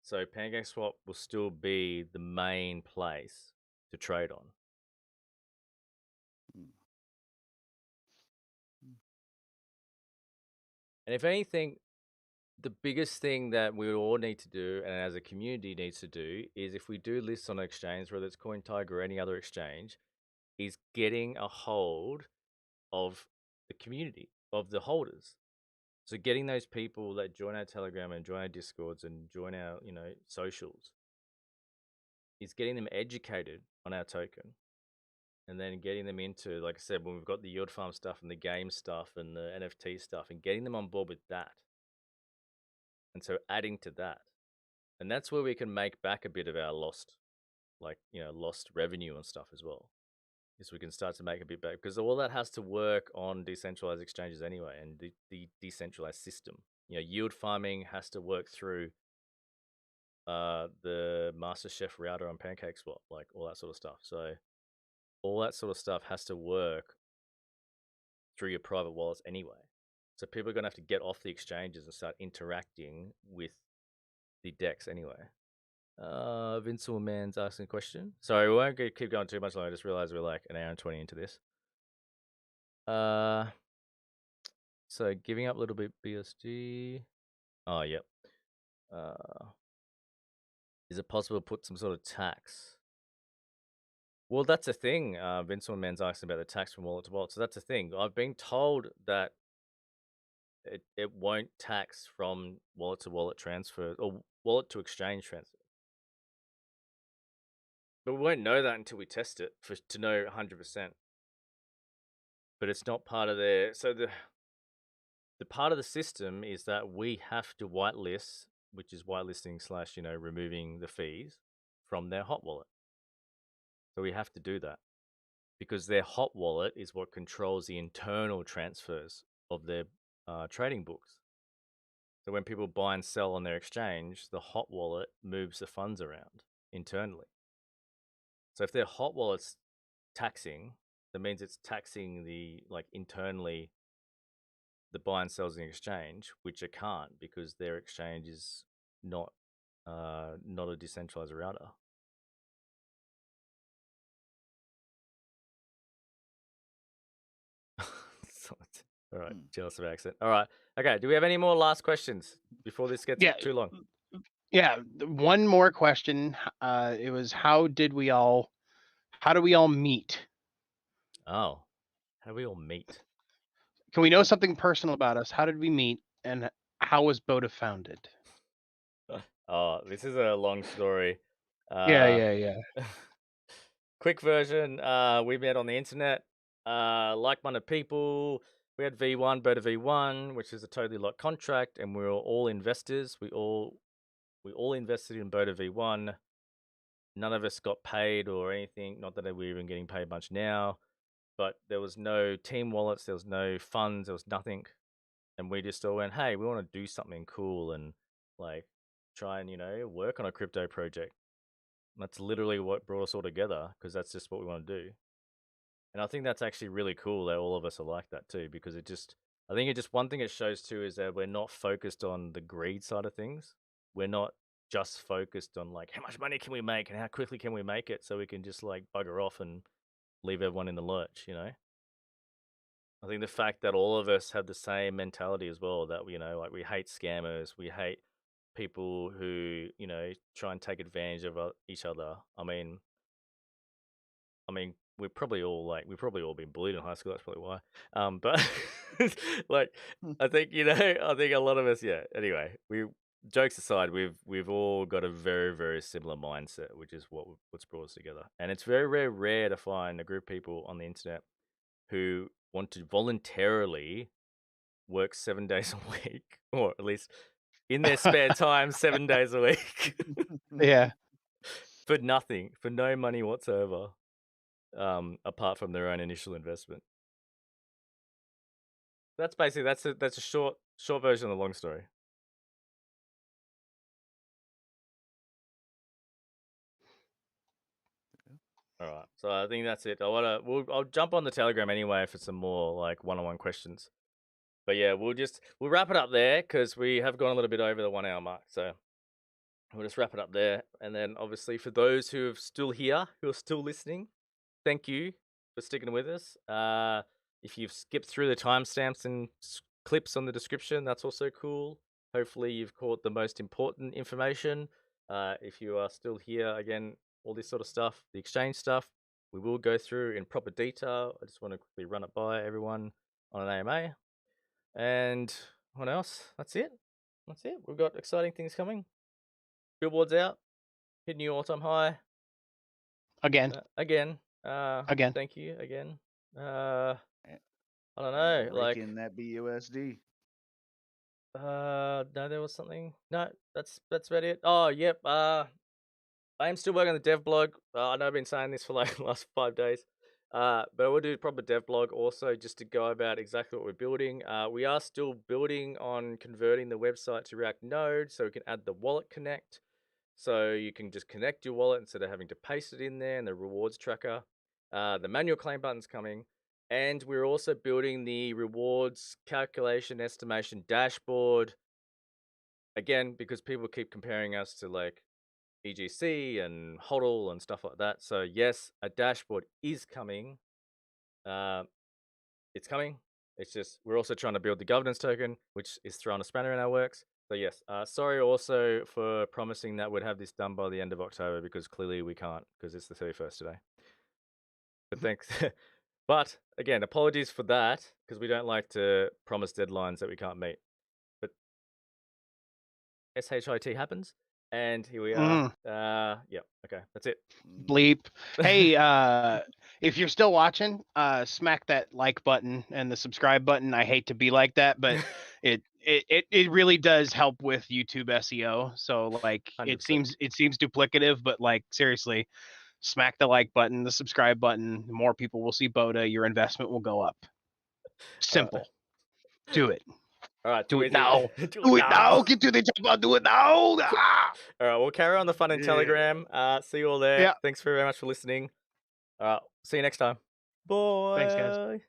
So Pancakeswap will still be the main place to trade on. And if anything, the biggest thing that we all need to do, and as a community needs to do, is if we do list on an exchange, whether it's CoinTiger or any other exchange, is getting a hold of the community, of the holders. So getting those people that join our Telegram and join our Discords and join our, socials, is getting them educated on our token, and then getting them into, like I said, when we've got the yield farm stuff and the game stuff and the NFT stuff, and getting them on board with that. And so adding to that. And that's where we can make back a bit of our lost revenue and stuff as well. Is we can start to make a bit back, because all that has to work on decentralized exchanges anyway, and the decentralized system. Yield farming has to work through the MasterChef router on Pancakeswap, like all that sort of stuff. So all that sort of stuff has to work through your private wallets anyway. So people are going to have to get off the exchanges and start interacting with the DEX anyway. Vincent Man's asking a question. Sorry, we won't keep going too much longer. I just realized we're like an hour and 20 into this. So giving up a little bit BSG. Oh, yep. Is it possible to put some sort of tax? Well, that's a thing. Vincent Man's asking about the tax from wallet to wallet. So that's a thing. I've been told that it won't tax from wallet to wallet transfer, or wallet to exchange transfer. But we won't know that until we test it to know 100%. But it's not part of their. So the part of the system is that we have to whitelist, which is whitelisting / removing the fees from their hot wallet. So we have to do that, because their hot wallet is what controls the internal transfers of their trading books. So when people buy and sell on their exchange, the hot wallet moves the funds around internally. So if their hot wallet's taxing, that means it's taxing internally the buy and sells in the exchange, which it can't, because their exchange is not a decentralized router. All right, jealous of accent. All right, okay. Do we have any more last questions before this gets too long? Yeah, one more question. It was how do we all meet? Oh, how do we all meet? Can we know something personal about us? How did we meet, and how was BODA founded? Oh, this is a long story. Yeah. Quick version. We met on the internet. Like-minded people. We had V1, BODA V1, which is a totally locked contract, and we were all investors. We all invested in BODA V1. None of us got paid or anything. Not that we're even getting paid much now, but there was no team wallets. There was no funds. There was nothing. And we just all went, hey, we want to do something cool and try and, work on a crypto project. And that's literally what brought us all together, because that's just what we want to do. And I think that's actually really cool that all of us are like that too, because it just I think one thing it shows too is that we're not focused on the greed side of things. We're not just focused on like how much money can we make and how quickly can we make it, so we can just like bugger off and leave everyone in the lurch. I think the fact that all of us have the same mentality as well, that like we hate scammers, we hate people who try and take advantage of each other. I mean, we've probably all been bullied in high school. That's probably why. But like, I think I think a lot of us, yeah. Anyway, jokes aside, we've all got a very, very similar mindset, which is what's brought us together. And it's very, very rare to find a group of people on the internet who want to voluntarily work 7 days a week, or at least in their spare time, 7 days a week, Yeah. for nothing, for no money whatsoever, apart from their own initial investment. That's basically that's a short version of the long story. All right, so I think that's it. I'll jump on the Telegram anyway for some more like one-on-one questions. But yeah, we'll wrap it up there because we have gone a little bit over the 1 hour mark. So we'll just wrap it up there. And then obviously for those who are still here, who are still listening, thank you for sticking with us. If you've skipped through the timestamps and clips on the description, that's also cool. Hopefully you've caught the most important information. If you are still here, again, all this sort of stuff, the exchange stuff, we will go through in proper detail. I just want to quickly run it by everyone on an AMA. And what else? That's it. We've got exciting things coming. Billboard's out. Hit new all-time high. Again. Again. Again. Thank you again. I don't know. Breaking that BUSD. No, there was something. No, that's about it. Oh, yep. I am still working on the dev blog. I know I've been saying this for like the last 5 days. But I will do a proper dev blog also just to go about exactly what we're building. We are still building on converting the website to React Node so we can add the wallet connect. So you can just connect your wallet instead of having to paste it in there, and the rewards tracker. The manual claim button's coming. And we're also building the rewards calculation estimation dashboard. Again, because people keep comparing us to like EGC and HODL and stuff like that. So yes, a dashboard is coming. It's coming. It's just we're also trying to build the governance token, which is throwing a spanner in our works. So yes, sorry also for promising that we'd have this done by the end of October, because clearly we can't, because it's the 31st today. But thanks. But again, apologies for that, because we don't like to promise deadlines that we can't meet. But SHIT happens. And here we are. Yeah, okay, that's it. Bleep. Hey, if you're still watching, smack that like button and the subscribe button. I hate to be like that, but it really does help with YouTube SEO. So like 100%. it seems duplicative, but like seriously, smack the like button, the subscribe button. More people will see BODA. Your investment will go up. Simple. Do it. All right, do it now. Do it now. Get to the top. Do it now. All right, we'll carry on the fun in Telegram. See you all there. Yeah. Thanks very much for listening. All right, see you next time. Bye. Thanks, guys.